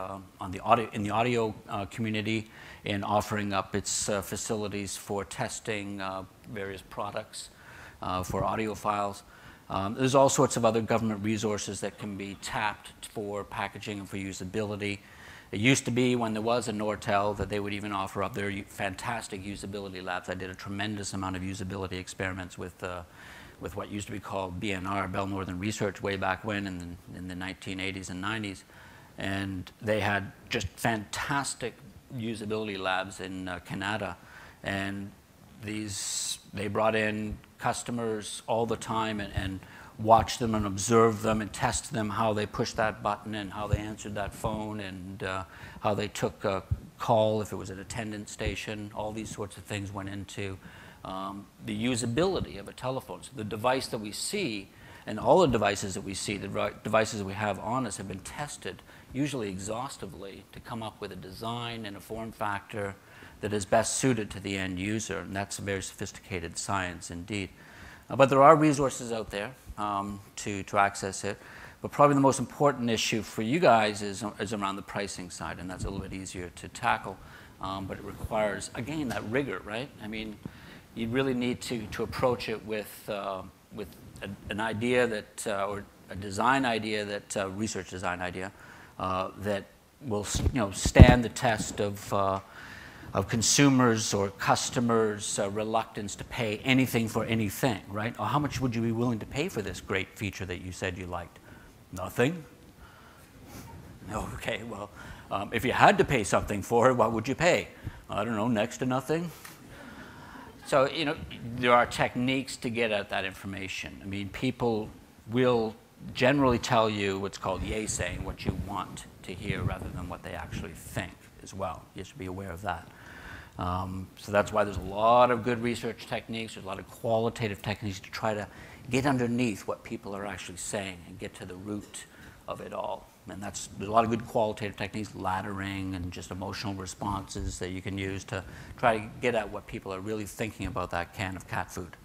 audio community in offering up its facilities for testing various products for audiophiles. There's all sorts of other government resources that can be tapped for packaging and for usability. It used to be, when there was a Nortel, that they would even offer up their fantastic usability labs. I did a tremendous amount of usability experiments with what used to be called BNR, Bell Northern Research, way back when in the 1980s and 90s. And they had just fantastic usability labs in Canada. And they brought in customers all the time and watch them and observe them and test them, how they pushed that button and how they answered that phone, and how they took a call if it was an attendance station. All these sorts of things went into the usability of a telephone. So the device that we see, and all the devices that we see, the devices that we have on us, have been tested, usually exhaustively, to come up with a design and a form factor that is best suited to the end user, and that's a very sophisticated science indeed. But there are resources out there to access it. But probably the most important issue for you guys is around the pricing side, and that's a little bit easier to tackle. But it requires, again, that rigor, right? I mean, you really need to approach it with an idea that, or a design idea that, research design idea, that will stand the test of of consumers or customers' reluctance to pay anything for anything, right? Or how much would you be willing to pay for this great feature that you said you liked? Nothing? No, okay, well, if you had to pay something for it, what would you pay? I don't know, next to nothing? So, you know, there are techniques to get at that information. I mean, people will generally tell you what's called yay-saying, what you want to hear rather than what they actually think as well. You should be aware of that. So that's why there's a lot of good research techniques, there's a lot of qualitative techniques to try to get underneath what people are actually saying and get to the root of it all. And there's a lot of good qualitative techniques, laddering and just emotional responses that you can use to try to get at what people are really thinking about that can of cat food.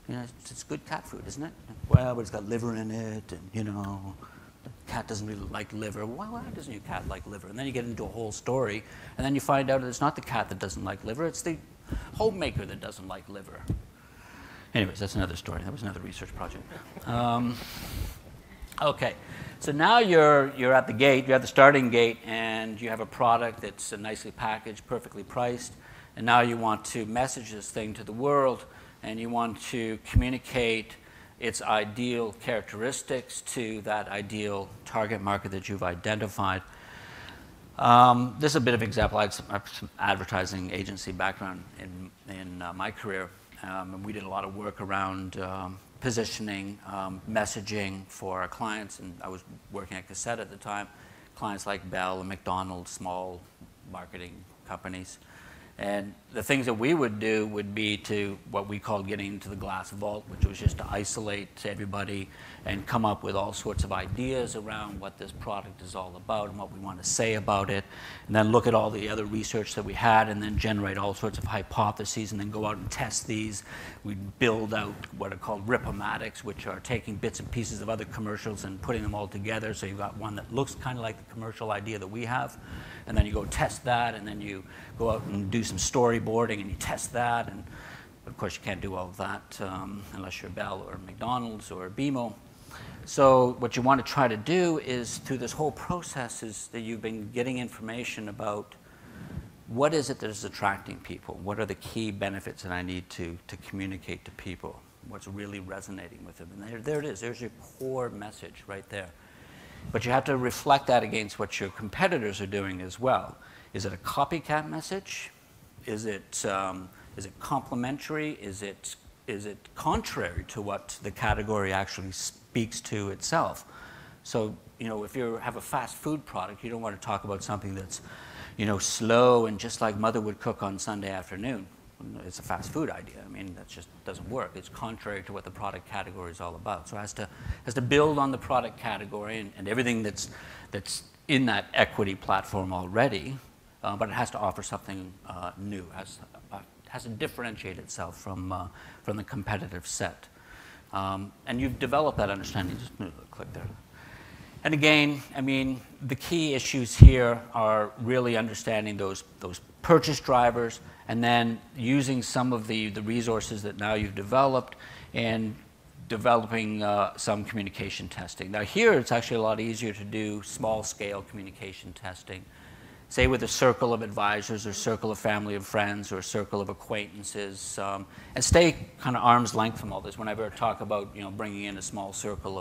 You know, it's good cat food, isn't it? Well, but it's got liver in it, and you know, the cat doesn't really like liver. Why doesn't your cat like liver? And then you get into a whole story, and then you find out that it's not the cat that doesn't like liver, it's the homemaker that doesn't like liver. Anyways, that's another story. That was another research project. Okay, so now you're at the gate, you're at the starting gate, and you have a product that's nicely packaged, perfectly priced, and now you want to message this thing to the world, and you want to communicate its ideal characteristics to that ideal target market that you've identified. This is a bit of an example. I have some advertising agency background in my career, and we did a lot of work around positioning, messaging for our clients, and I was working at Cassette at the time, clients like Bell and McDonald's, small marketing companies. And the things that we would do would be to what we called getting into the glass vault, which was just to isolate everybody and come up with all sorts of ideas around what this product is all about and what we want to say about it, and then look at all the other research that we had and then generate all sorts of hypotheses and then go out and test these. We'd build out what are called ripomatics, which are taking bits and pieces of other commercials and putting them all together. So you've got one that looks kind of like the commercial idea that we have, and then you go test that, and then you go out and do some storyboarding and you test that. And of course, you can't do all of that unless you're Bell or McDonald's or BMO. So what you want to try to do is, through this whole process, is that you've been getting information about what is it that is attracting people? What are the key benefits that I need to communicate to people? What's really resonating with them? And there it is. There's your core message right there. But you have to reflect that against what your competitors are doing as well. Is it a copycat message? Is it complementary? Is it contrary to what the category actually speaks to itself? So, you know, if you have a fast food product, you don't want to talk about something that's, you know, slow and just like mother would cook on Sunday afternoon. It's a fast food idea. I mean, that just doesn't work. It's contrary to what the product category is all about. So it has to build on the product category and everything that's in that equity platform already, but it has to offer something new. Has to differentiate itself from the competitive set. And you've developed that understanding. Just click there. And again, I mean, the key issues here are really understanding those purchase drivers, and then using some of the resources that now you've developed and developing some communication testing. Now here, it's actually a lot easier to do small-scale communication testing, say with a circle of advisors or circle of family and friends or a circle of acquaintances, and stay kind of arm's length from all this. Whenever I talk about, you know, bringing in a small circle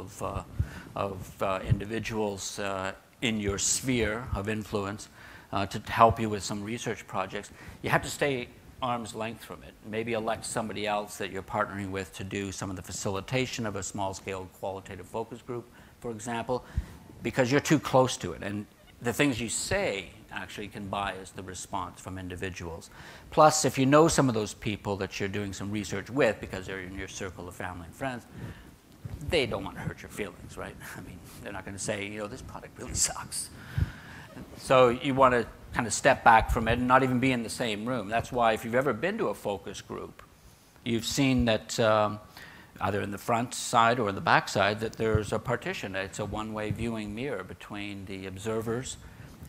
of individuals in your sphere of influence to help you with some research projects, you have to stay arm's length from it. Maybe elect somebody else that you're partnering with to do some of the facilitation of a small-scale qualitative focus group, for example, because you're too close to it. And the things you say actually can bias the response from individuals. Plus, if you know some of those people that you're doing some research with because they're in your circle of family and friends, they don't want to hurt your feelings, right? I mean, they're not going to say, you know, this product really sucks. So you want to kind of step back from it and not even be in the same room. That's why if you've ever been to a focus group, you've seen that either in the front side or in the back side that there's a partition. It's a one-way viewing mirror between the observers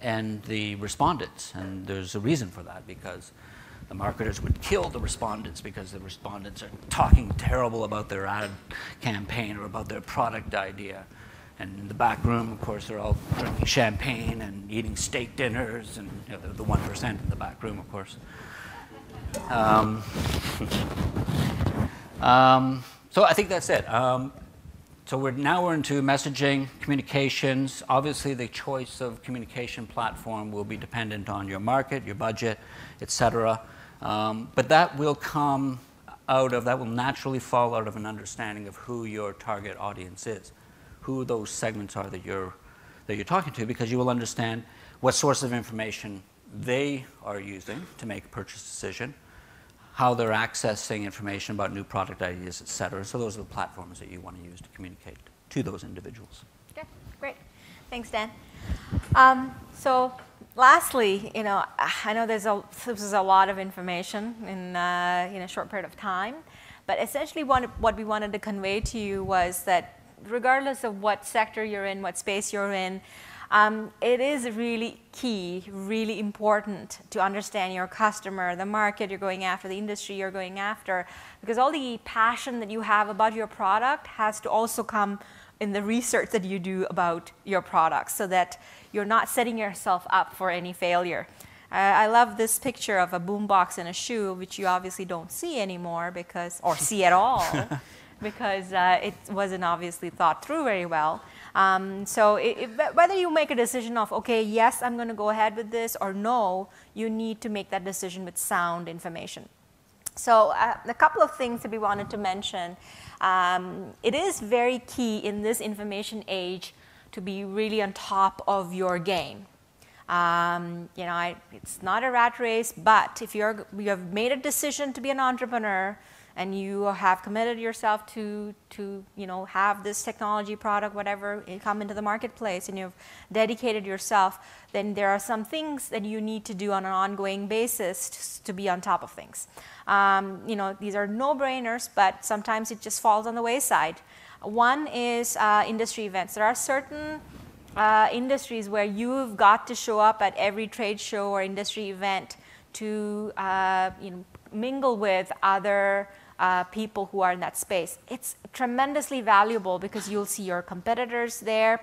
and the respondents. And there's a reason for that, because the marketers would kill the respondents because the respondents are talking terrible about their ad campaign or about their product idea. And in the back room, of course, they're all drinking champagne and eating steak dinners, and the 1% in the back room, of course. So I think that's it. So we're into messaging, communications. Obviously, the choice of communication platform will be dependent on your market, your budget, et cetera. But that will that will naturally fall out of an understanding of who your target audience is, who those segments are that you're talking to, because you will understand what source of information they are using to make a purchase decision, how they're accessing information about new product ideas, et cetera. So those are the platforms that you want to use to communicate to those individuals. Okay, great. Thanks, Dan. So lastly, I know this is a lot of information in a short period of time, but essentially what we wanted to convey to you was that regardless of what sector you're in, what space you're in, it is really key, really important to understand your customer, the market you're going after, the industry you're going after, because all the passion that you have about your product has to also come in the research that you do about your product, so that you're not setting yourself up for any failure. I love this picture of a boombox in a shoe, which you obviously don't see anymore or see at all, because it wasn't obviously thought through very well. So whether you make a decision of, okay, yes, I'm going to go ahead with this, or no, you need to make that decision with sound information. So a couple of things that we wanted to mention. It is very key in this information age to be really on top of your game. It's not a rat race, but if you have made a decision to be an entrepreneur, and you have committed yourself to have this technology product, whatever, come into the marketplace, and you've dedicated yourself, then there are some things that you need to do on an ongoing basis to be on top of things. These are no-brainers, but sometimes it just falls on the wayside. One is industry events. There are certain industries where you've got to show up at every trade show or industry event to mingle with other people who are in that space. It's tremendously valuable because you'll see your competitors there,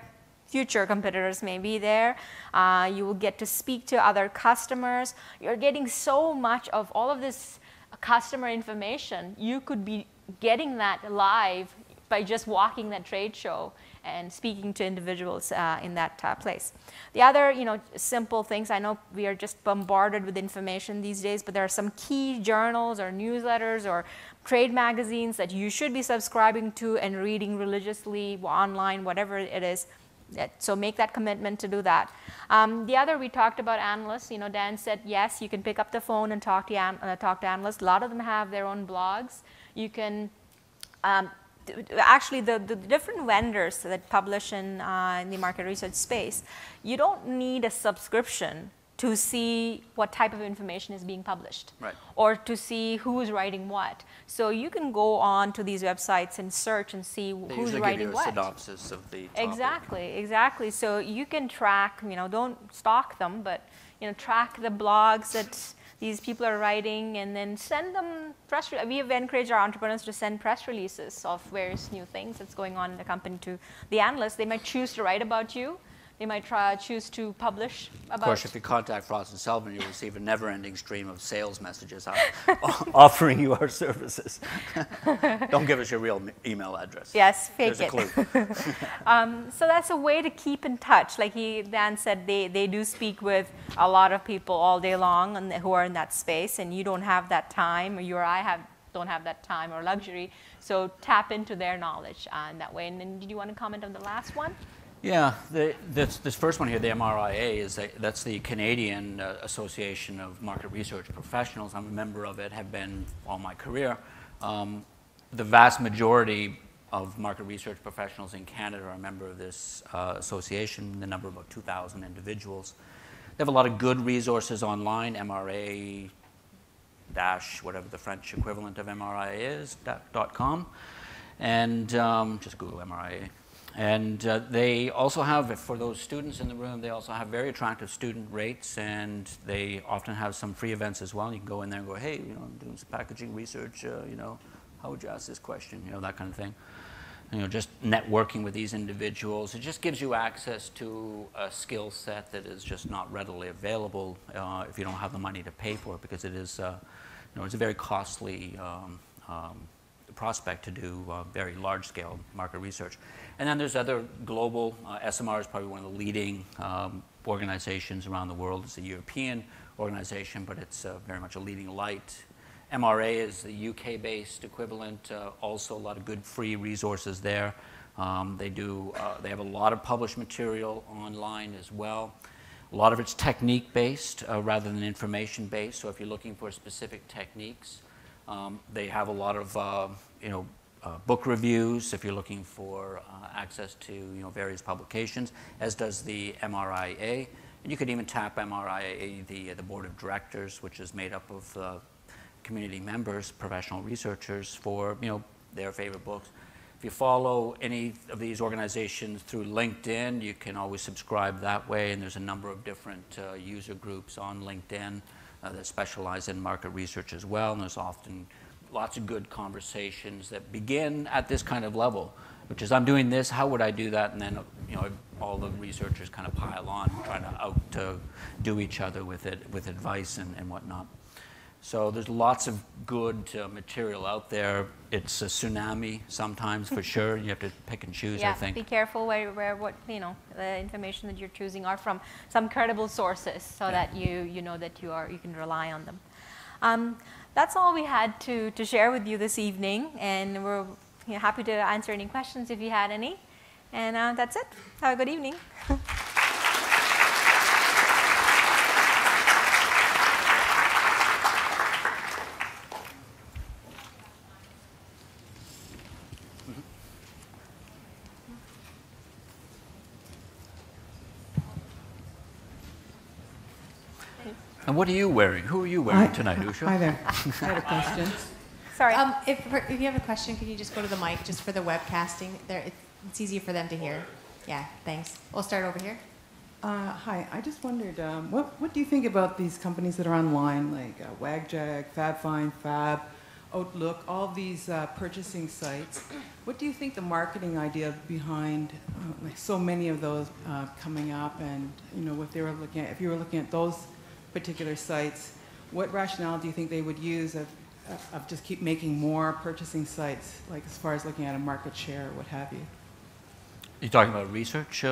future competitors may be there. You will get to speak to other customers. You're getting so much of all of this customer information. You could be getting that live by just walking that trade show and speaking to individuals in that place. The other, simple things, I know we are just bombarded with information these days, but there are some key journals or newsletters or trade magazines that you should be subscribing to and reading religiously online, whatever it is. So make that commitment to do that. The other, we talked about analysts. Dan said, yes, you can pick up the phone and talk to analysts. A lot of them have their own blogs. You can actually, the different vendors that publish in the market research space, you don't need a subscription to see what type of information is being published, right, or to see who's writing what. So you can go on to these websites and search and see who's writing what. Give you a synopsis of the topic. Exactly. So you can track, don't stalk them, but track the blogs that these people are writing, and then send them we have encouraged our entrepreneurs to send press releases of various new things that's going on in the company to the analysts. They might choose to write about you. They might choose to publish about. Of course, if you contact Frost & Sullivan, you'll receive a never-ending stream of sales messages offering you our services. Don't give us your real email address. Yes, fake There's it. a clue. So that's a way to keep in touch. Like Dan said, they do speak with a lot of people all day long who are in that space, and you don't have that time, or you or I don't have that time or luxury. So tap into their knowledge in that way. And then did you want to comment on the last one? Yeah, this first one here, the MRIA, that's the Canadian Association of Market Research Professionals. I'm a member of it, have been all my career. The vast majority of market research professionals in Canada are a member of this association, the number of about 2,000 individuals. They have a lot of good resources online, MRA whatever the French equivalent of MRIA is, .com, and just Google MRIA. And they also have, for those students in the room, they also have very attractive student rates, and they often have some free events as well. You can go in there and go, hey, I'm doing some packaging research, how would you ask this question, that kind of thing. just networking with these individuals. It just gives you access to a skill set that is just not readily available if you don't have the money to pay for it, because it is, it's a very costly prospect to do very large-scale market research. And then there's other global, SMR is probably one of the leading organizations around the world. It's a European organization, but it's very much a leading light. MRA is the UK-based equivalent, also a lot of good free resources there. They have a lot of published material online as well. A lot of it's technique-based rather than information-based, so if you're looking for specific techniques, they have a lot of book reviews if you're looking for access to various publications, as does the MRIA. And you could even tap MRIA, the board of directors, which is made up of community members, professional researchers, for their favorite books. If you follow any of these organizations through LinkedIn, you can always subscribe that way, and there's a number of different user groups on LinkedIn that specialize in market research as well, and there's often lots of good conversations that begin at this kind of level, which is, I'm doing this, how would I do that? And then all the researchers kind of pile on, trying to outdo each other with advice and whatnot. So there's lots of good material out there. It's a tsunami sometimes, for sure. You have to pick and choose, I think. Be careful what the information that you're choosing are from some credible sources, so that you know that you can rely on them. That's all we had to share with you this evening, and we're happy to answer any questions if you had any. And that's it. Have a good evening. And what are you wearing? Who are you wearing tonight, Usha? Hi there. I had a question. Sorry. If you have a question, could you just go to the mic just for the webcasting? It's easier for them to hear. Yeah, thanks. We'll start over here. Hi. I just wondered, what do you think about these companies that are online, like WagJag, FabFind, Fab, Outlook, all these purchasing sites? What do you think the marketing idea behind so many of those coming up? And if you were looking at those particular sites, what rationale do you think they would use of just keep making more purchasing sites, like as far as looking at a market share or what have you? You're talking about research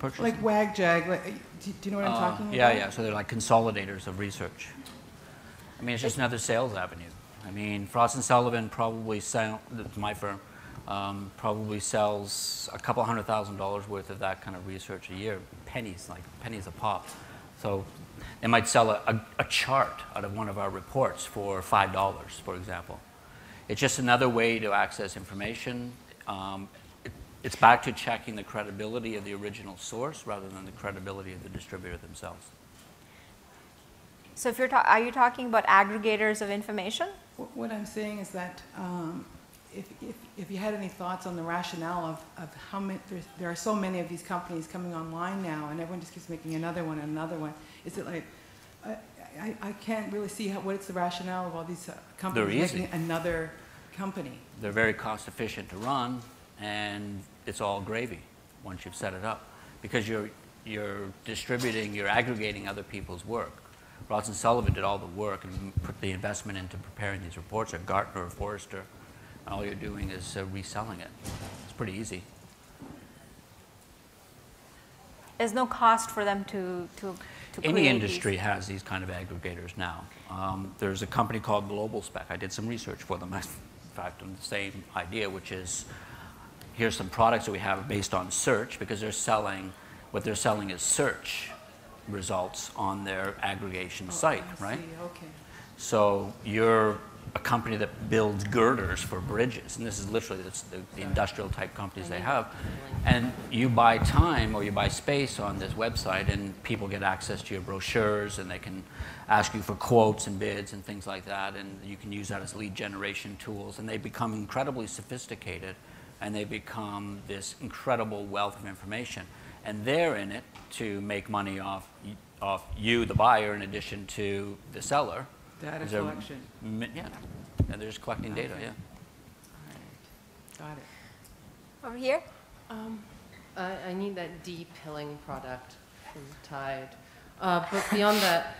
purchasing? Like WagJag, do you know what I'm talking about? Yeah, so they're like consolidators of research. I mean, it's just another sales avenue. I mean, Frost & Sullivan probably that's my firm, probably sells a couple $100,000 worth of that kind of research a year, pennies a pop. So they might sell a chart out of one of our reports for $5, for example. It's just another way to access information. It's back to checking the credibility of the original source rather than the credibility of the distributor themselves. So are you talking about aggregators of information? What I'm saying is that if you had any thoughts on the rationale of how many, there are so many of these companies coming online now, and everyone just keeps making another one and another one. Is it like, I can't really see what's the rationale of all these companies making another company. They're very cost efficient to run, and it's all gravy once you've set it up, because you're distributing, you're aggregating other people's work. Frost & Sullivan did all the work and put the investment into preparing these reports, or Gartner or Forrester, and all you're doing is reselling it. It's pretty easy. There's no cost for them to Any industry has these kind of aggregators now. There's a company called GlobalSpec. I did some research for them, in fact, on the same idea, which is, here's some products that we have based on search, because what they're selling is search results on their aggregation site, right? Okay. So you're a company that builds girders for bridges, and this is literally the industrial type companies they have, and you buy time or you buy space on this website, and people get access to your brochures, and they can ask you for quotes and bids and things like that, and you can use that as lead generation tools, and they become incredibly sophisticated, and they become this incredible wealth of information, and they're in it to make money off you, the buyer, in addition to the seller. Data collection. Yeah, and they're just collecting data, yeah. All right. Got it. Over here. I need that de-pilling product from Tide. But beyond that,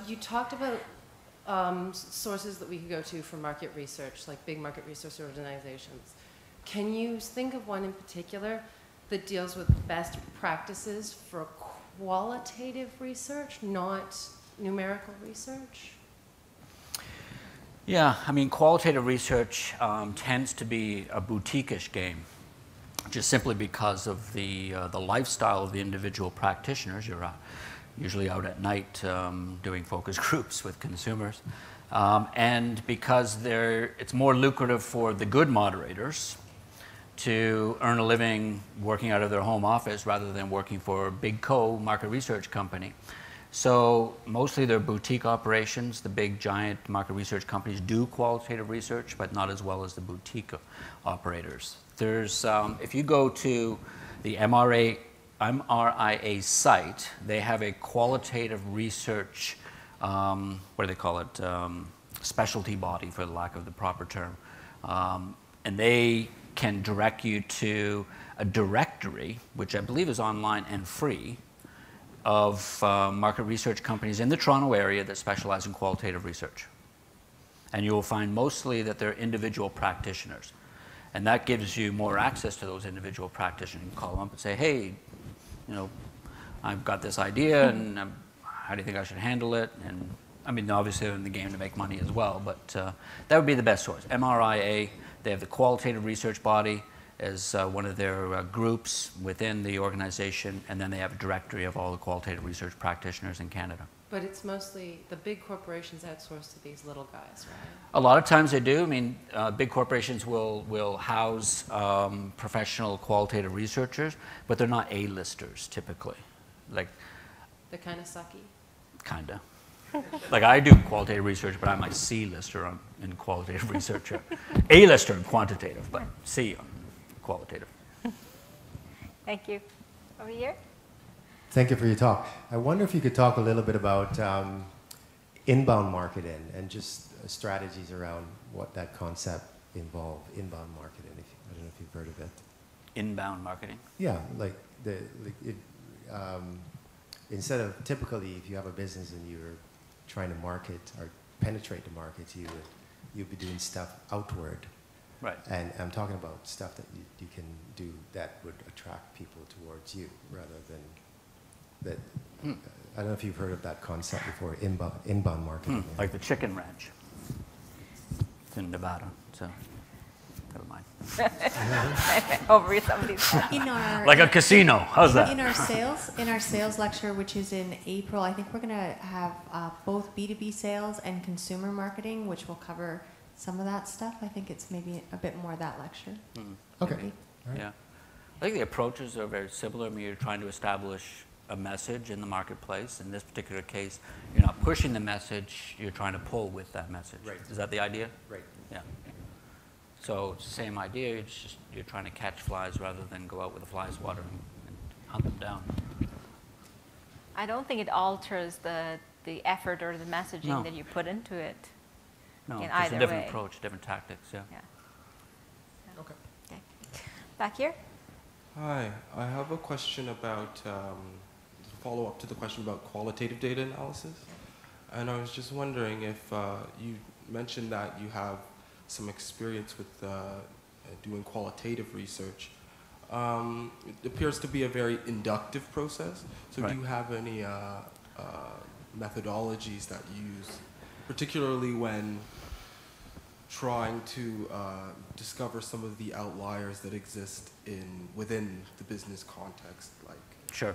you talked about sources that we could go to for market research, like big market research organizations. Can you think of one in particular that deals with best practices for qualitative research, not numerical research? Yeah, I mean, qualitative research tends to be a boutique-ish game, just simply because of the lifestyle of the individual practitioners. You're usually out at night doing focus groups with consumers. And because it's more lucrative for the good moderators to earn a living working out of their home office rather than working for a big market research company. So mostly they're boutique operations. The big giant market research companies do qualitative research, but not as well as the boutique operators. There's, if you go to the MRIA site, they have a qualitative research, what do they call it, specialty body, for the lack of the proper term. And they can direct you to a directory, which I believe is online and free, of market research companies in the Toronto area that specialize in qualitative research. And you will find mostly that they're individual practitioners. And that gives you more access to those individual practitioners. You can call them up and say, hey, you know, I've got this idea, and how do you think I should handle it? And I mean, obviously they're in the game to make money as well, but that would be the best source. MRIA, they have the qualitative research body as one of their groups within the organization, and then they have a directory of all the qualitative research practitioners in Canada. But it's mostly the big corporations outsource to these little guys, right? A lot of times they do. I mean, big corporations will house professional qualitative researchers, but they're not A-listers typically. Like, They're kind of sucky. kinda. Like I do qualitative research, but I'm like C-lister in qualitative research. A-lister in quantitative, but C on qualitative. Thank you. Over here. Thank you for your talk. I wonder if you could talk a little bit about inbound marketing and just strategies around what that concept involved, inbound marketing. I don't know if you've heard of it. Inbound marketing? Yeah, instead of typically if you have a business and you're trying to market or penetrate the market, you'd be doing stuff outward. Right. And I'm talking about stuff that you can do that would attract people towards you rather than that. I don't know if you've heard of that concept before, inbound marketing. Like the chicken ranch. It's in Nevada, so never mind. Over somebody's head. In our Like a casino. How's that? in our sales lecture, which is in April, I think we're going to have both B2B sales and consumer marketing, which will cover some of that stuff. I think it's maybe a bit more that lecture. Okay. Maybe. Yeah. I think the approaches are very similar. I mean, you're trying to establish a message in the marketplace. In this particular case, you're not pushing the message, you're trying to pull with that message. Right. Is that the idea? Right. Yeah. So it's the same idea, it's just you're trying to catch flies rather than go out with a fly swatter and hunt them down. I don't think it alters the effort or the messaging No. that you put into it. No, In it's either a different way. approach, different tactics, yeah. Yeah. Okay. Okay. Back here. Hi, I have a question about, follow up to the question about qualitative data analysis. And I was just wondering if you mentioned that you have some experience with doing qualitative research. It appears to be a very inductive process. So Right. do you have any methodologies that you use, particularly when trying to discover some of the outliers that exist within the business context? Sure.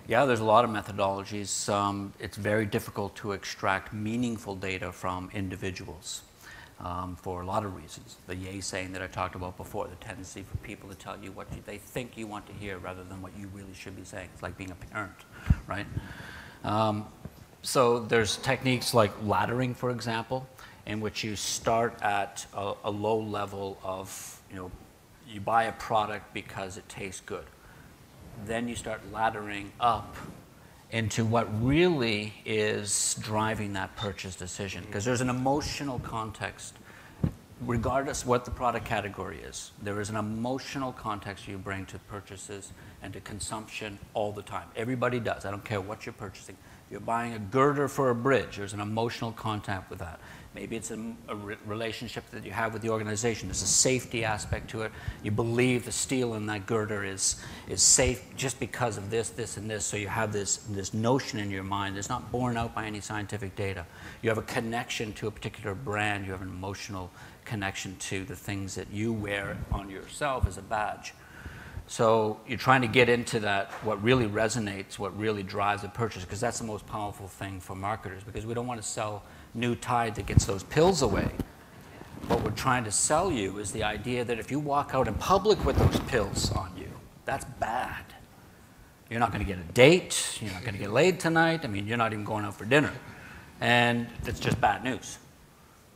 Yeah, there's a lot of methodologies. It's very difficult to extract meaningful data from individuals for a lot of reasons. The yay saying that I talked about before, the tendency for people to tell you what they think you want to hear rather than what you really should be saying. It's like being a parent, right? So there's techniques like laddering, for example, in which you start at a low level of, you buy a product because it tastes good. Then you start laddering up into what really is driving that purchase decision. Because there's an emotional context regardless what the product category is, there is an emotional context you bring to purchases and to consumption all the time. Everybody does. I don't care what you're purchasing. If you're buying a girder for a bridge, there's an emotional contact with that. Maybe it's a relationship that you have with the organization. There's a safety aspect to it. You believe the steel in that girder is safe just because of this, this, and this. So you have this notion in your mind that's not borne out by any scientific data. You have a connection to a particular brand. You have an emotional connection to the things that you wear on yourself as a badge. So you're trying to get into that, what really resonates, what really drives the purchase, because that's the most powerful thing for marketers, because we don't want to sell new Tide that gets those pills away. What we're trying to sell you is the idea that if you walk out in public with those pills on you, that's bad. You're not going to get a date. You're not going to get laid tonight. I mean, you're not even going out for dinner. And it's just bad news.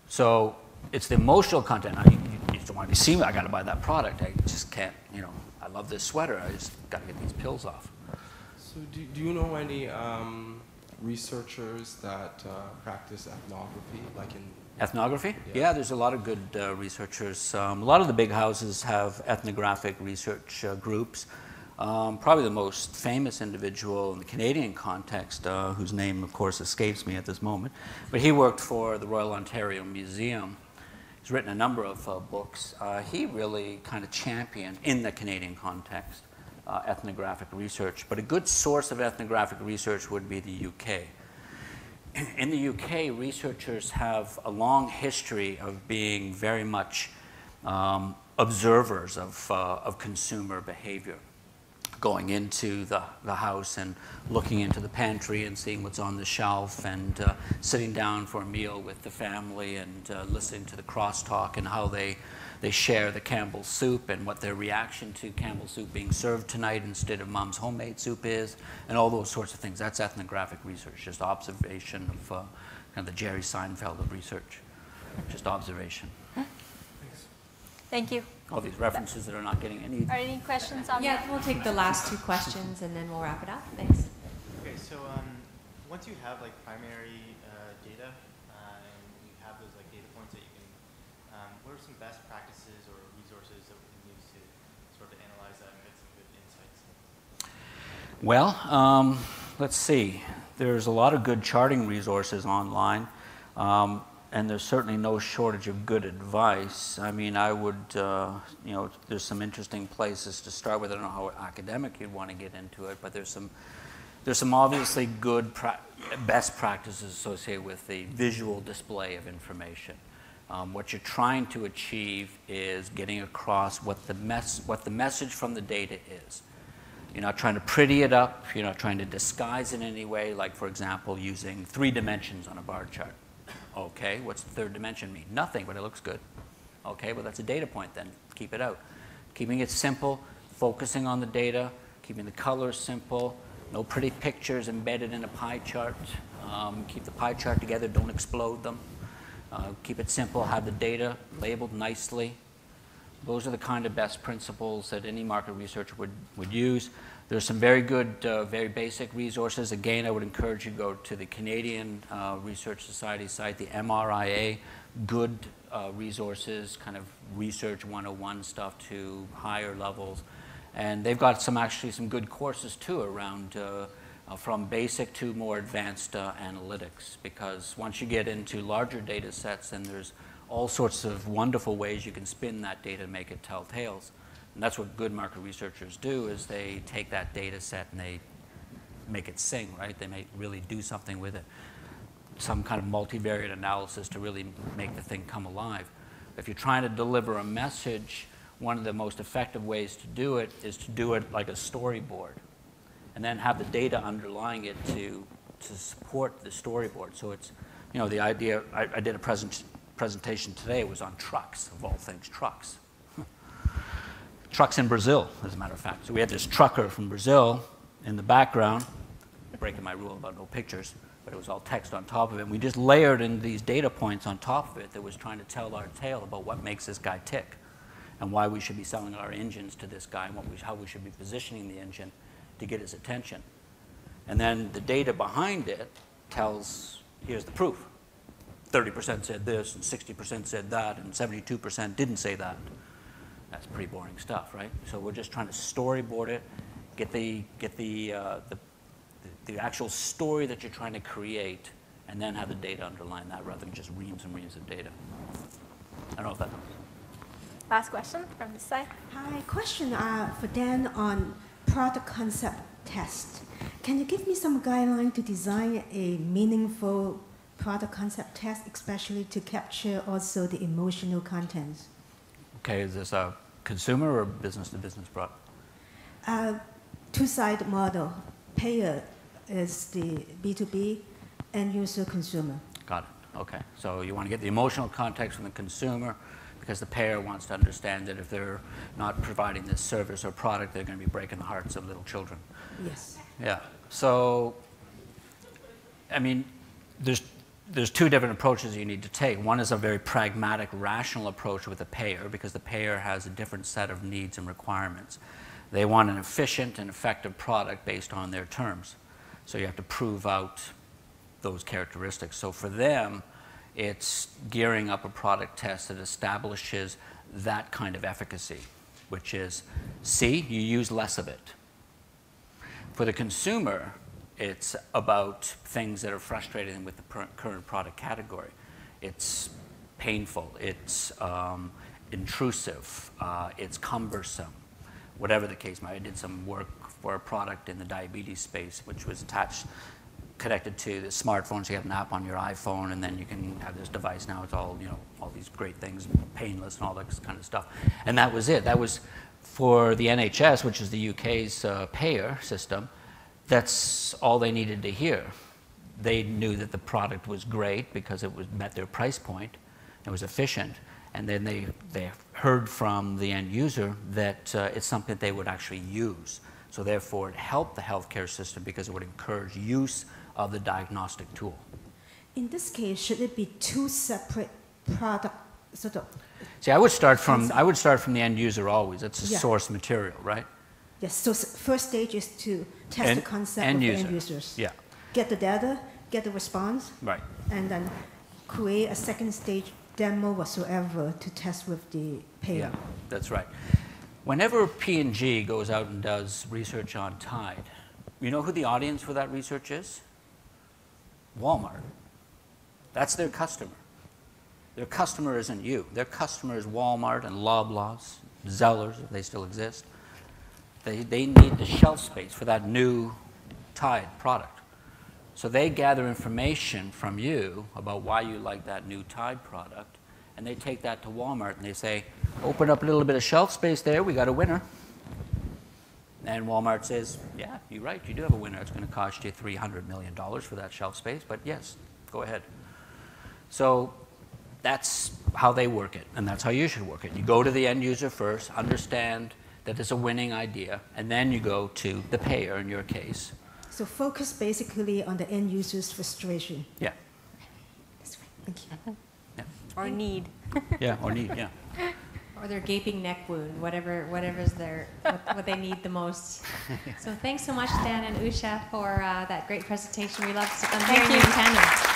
So it's the emotional content. You don't want to see me. I got to buy that product. I just can't, you know, I love this sweater. I just got to get these pills off. So do you know any researchers that practice ethnography, like in ethnography? Yeah. Yeah, there's a lot of good researchers. A lot of the big houses have ethnographic research groups. Probably the most famous individual in the Canadian context, whose name, of course, escapes me at this moment, but he worked for the Royal Ontario Museum. He's written a number of books. He really kind of championed, in the Canadian context, ethnographic research. But a good source of ethnographic research would be the UK. In the UK, researchers have a long history of being very much observers of consumer behavior, going into the house and looking into the pantry and seeing what's on the shelf, and sitting down for a meal with the family and listening to the crosstalk and how they share the Campbell's soup and what their reaction to Campbell's soup being served tonight instead of mom's homemade soup is, and all those sorts of things. That's ethnographic research, just observation of kind of the Jerry Seinfeld of research, just observation. Thank you. All these references that are not getting any. Are any questions on Yeah, that? we'll take the last two questions and then we'll wrap it up. Thanks. Okay, so once you have like primary data and you have those like data points that you can, what are some best practices or resources that we can use to sort of analyze that and get some good insights? Well, let's see. There's a lot of good charting resources online, and there's certainly no shortage of good advice. I mean, I would, you know, there's some interesting places to start with. I don't know how academic you'd want to get into it, but there's some obviously good best practices associated with the visual display of information. What you're trying to achieve is getting across what the message from the data is. You're not trying to pretty it up. You're not trying to disguise it in any way, like, for example, using 3 dimensions on a bar chart. Okay, what's the third dimension mean? Nothing, but it looks good. Okay, well, that's a data point then. Keep it out. Keeping it simple, focusing on the data, keeping the colors simple, no pretty pictures embedded in a pie chart. Keep the pie chart together, don't explode them. Keep it simple, have the data labeled nicely. Those are the kind of best principles that any market researcher would use. There's some very good, very basic resources. Again, I would encourage you to go to the Canadian Research Society site, the MRIA, good resources, kind of research 101 stuff to higher levels. And they've got actually some good courses too around from basic to more advanced analytics, because once you get into larger data sets, then there's all sorts of wonderful ways you can spin that data and make it tell tales. And that's what good market researchers do, is they take that data set and they make it sing, right? They may really do something with it. Some kind of multivariate analysis to really make the thing come alive. If you're trying to deliver a message, one of the most effective ways to do it is to do it like a storyboard, and then have the data underlying it to support the storyboard. So it's, you know, the idea, I did a presentation today, it was on trucks, of all things, trucks. Trucks in Brazil, as a matter of fact. So we had this trucker from Brazil in the background, breaking my rule about no pictures, but it was all text on top of it. And we just layered in these data points on top of it that was trying to tell our tale about what makes this guy tick and why we should be selling our engines to this guy and how we should be positioning the engine to get his attention. And then the data behind it tells, here's the proof. 30% said this, and 60% said that, and 72% didn't say that. That's pretty boring stuff, right? So we're just trying to storyboard it, get the actual story that you're trying to create, and then have the data underline that rather than just reams and reams of data. I don't know if that helps. Last question from this side. Hi, question for Dan on product concept test. Can you give me some guideline to design a meaningful product concept test, especially to capture also the emotional contents? Okay, is this a consumer or business-to-business product? Two-side model. Payer is the B2B, end user consumer. Got it. Okay. So you want to get the emotional context from the consumer because the payer wants to understand that if they're not providing this service or product, they're going to be breaking the hearts of little children. Yes. Yeah. So, I mean, there's two different approaches you need to take. One is a very pragmatic, rational approach with the payer because the payer has a different set of needs and requirements. They want an efficient and effective product based on their terms. So you have to prove out those characteristics. So for them, it's gearing up a product test that establishes that kind of efficacy, which is, see, you use less of it. For the consumer, it's about things that are frustrating with the current product category. It's painful, it's intrusive, it's cumbersome, whatever the case might be. I did some work for a product in the diabetes space, which was connected to the smartphone. So you have an app on your iPhone, and then you can have this device now. It's all, you know, all these great things, painless and all that kind of stuff. And that was it. That was for the NHS, which is the UK's payer system. That's all they needed to hear. They knew that the product was great because it met their price point. It was efficient. And then they heard from the end user that it's something they would actually use. So therefore, it helped the healthcare system because it would encourage use of the diagnostic tool. In this case, should it be two separate product sort of? See, I would start from the end user always. That's the source material, right? Yes. So first stage is to test the concept of the end users. Yeah. Get the data, get the response. Right. And then create a second stage demo whatsoever to test with the payer. Yeah, that's right. Whenever P&G goes out and does research on Tide, you know who the audience for that research is? Walmart. That's their customer. Their customer isn't you. Their customer is Walmart and Loblaws, Zellers, if they still exist. They need the shelf space for that new Tide product. So they gather information from you about why you like that new Tide product, and they take that to Walmart and they say, open up a little bit of shelf space there, we got a winner. And Walmart says, yeah, you're right, you do have a winner. It's going to cost you $300 million for that shelf space, but yes, go ahead. So that's how they work it, and that's how you should work it. You go to the end user first, understand that it's a winning idea, and then you go to the payer in your case. So focus basically on the end user's frustration. Yeah. That's great. Thank you. Yeah. Or need. Yeah, or need, yeah. Or their gaping neck wound, whatever's what they need the most. So thanks so much, Dan and Usha, for that great presentation. We love hearing you in tandem.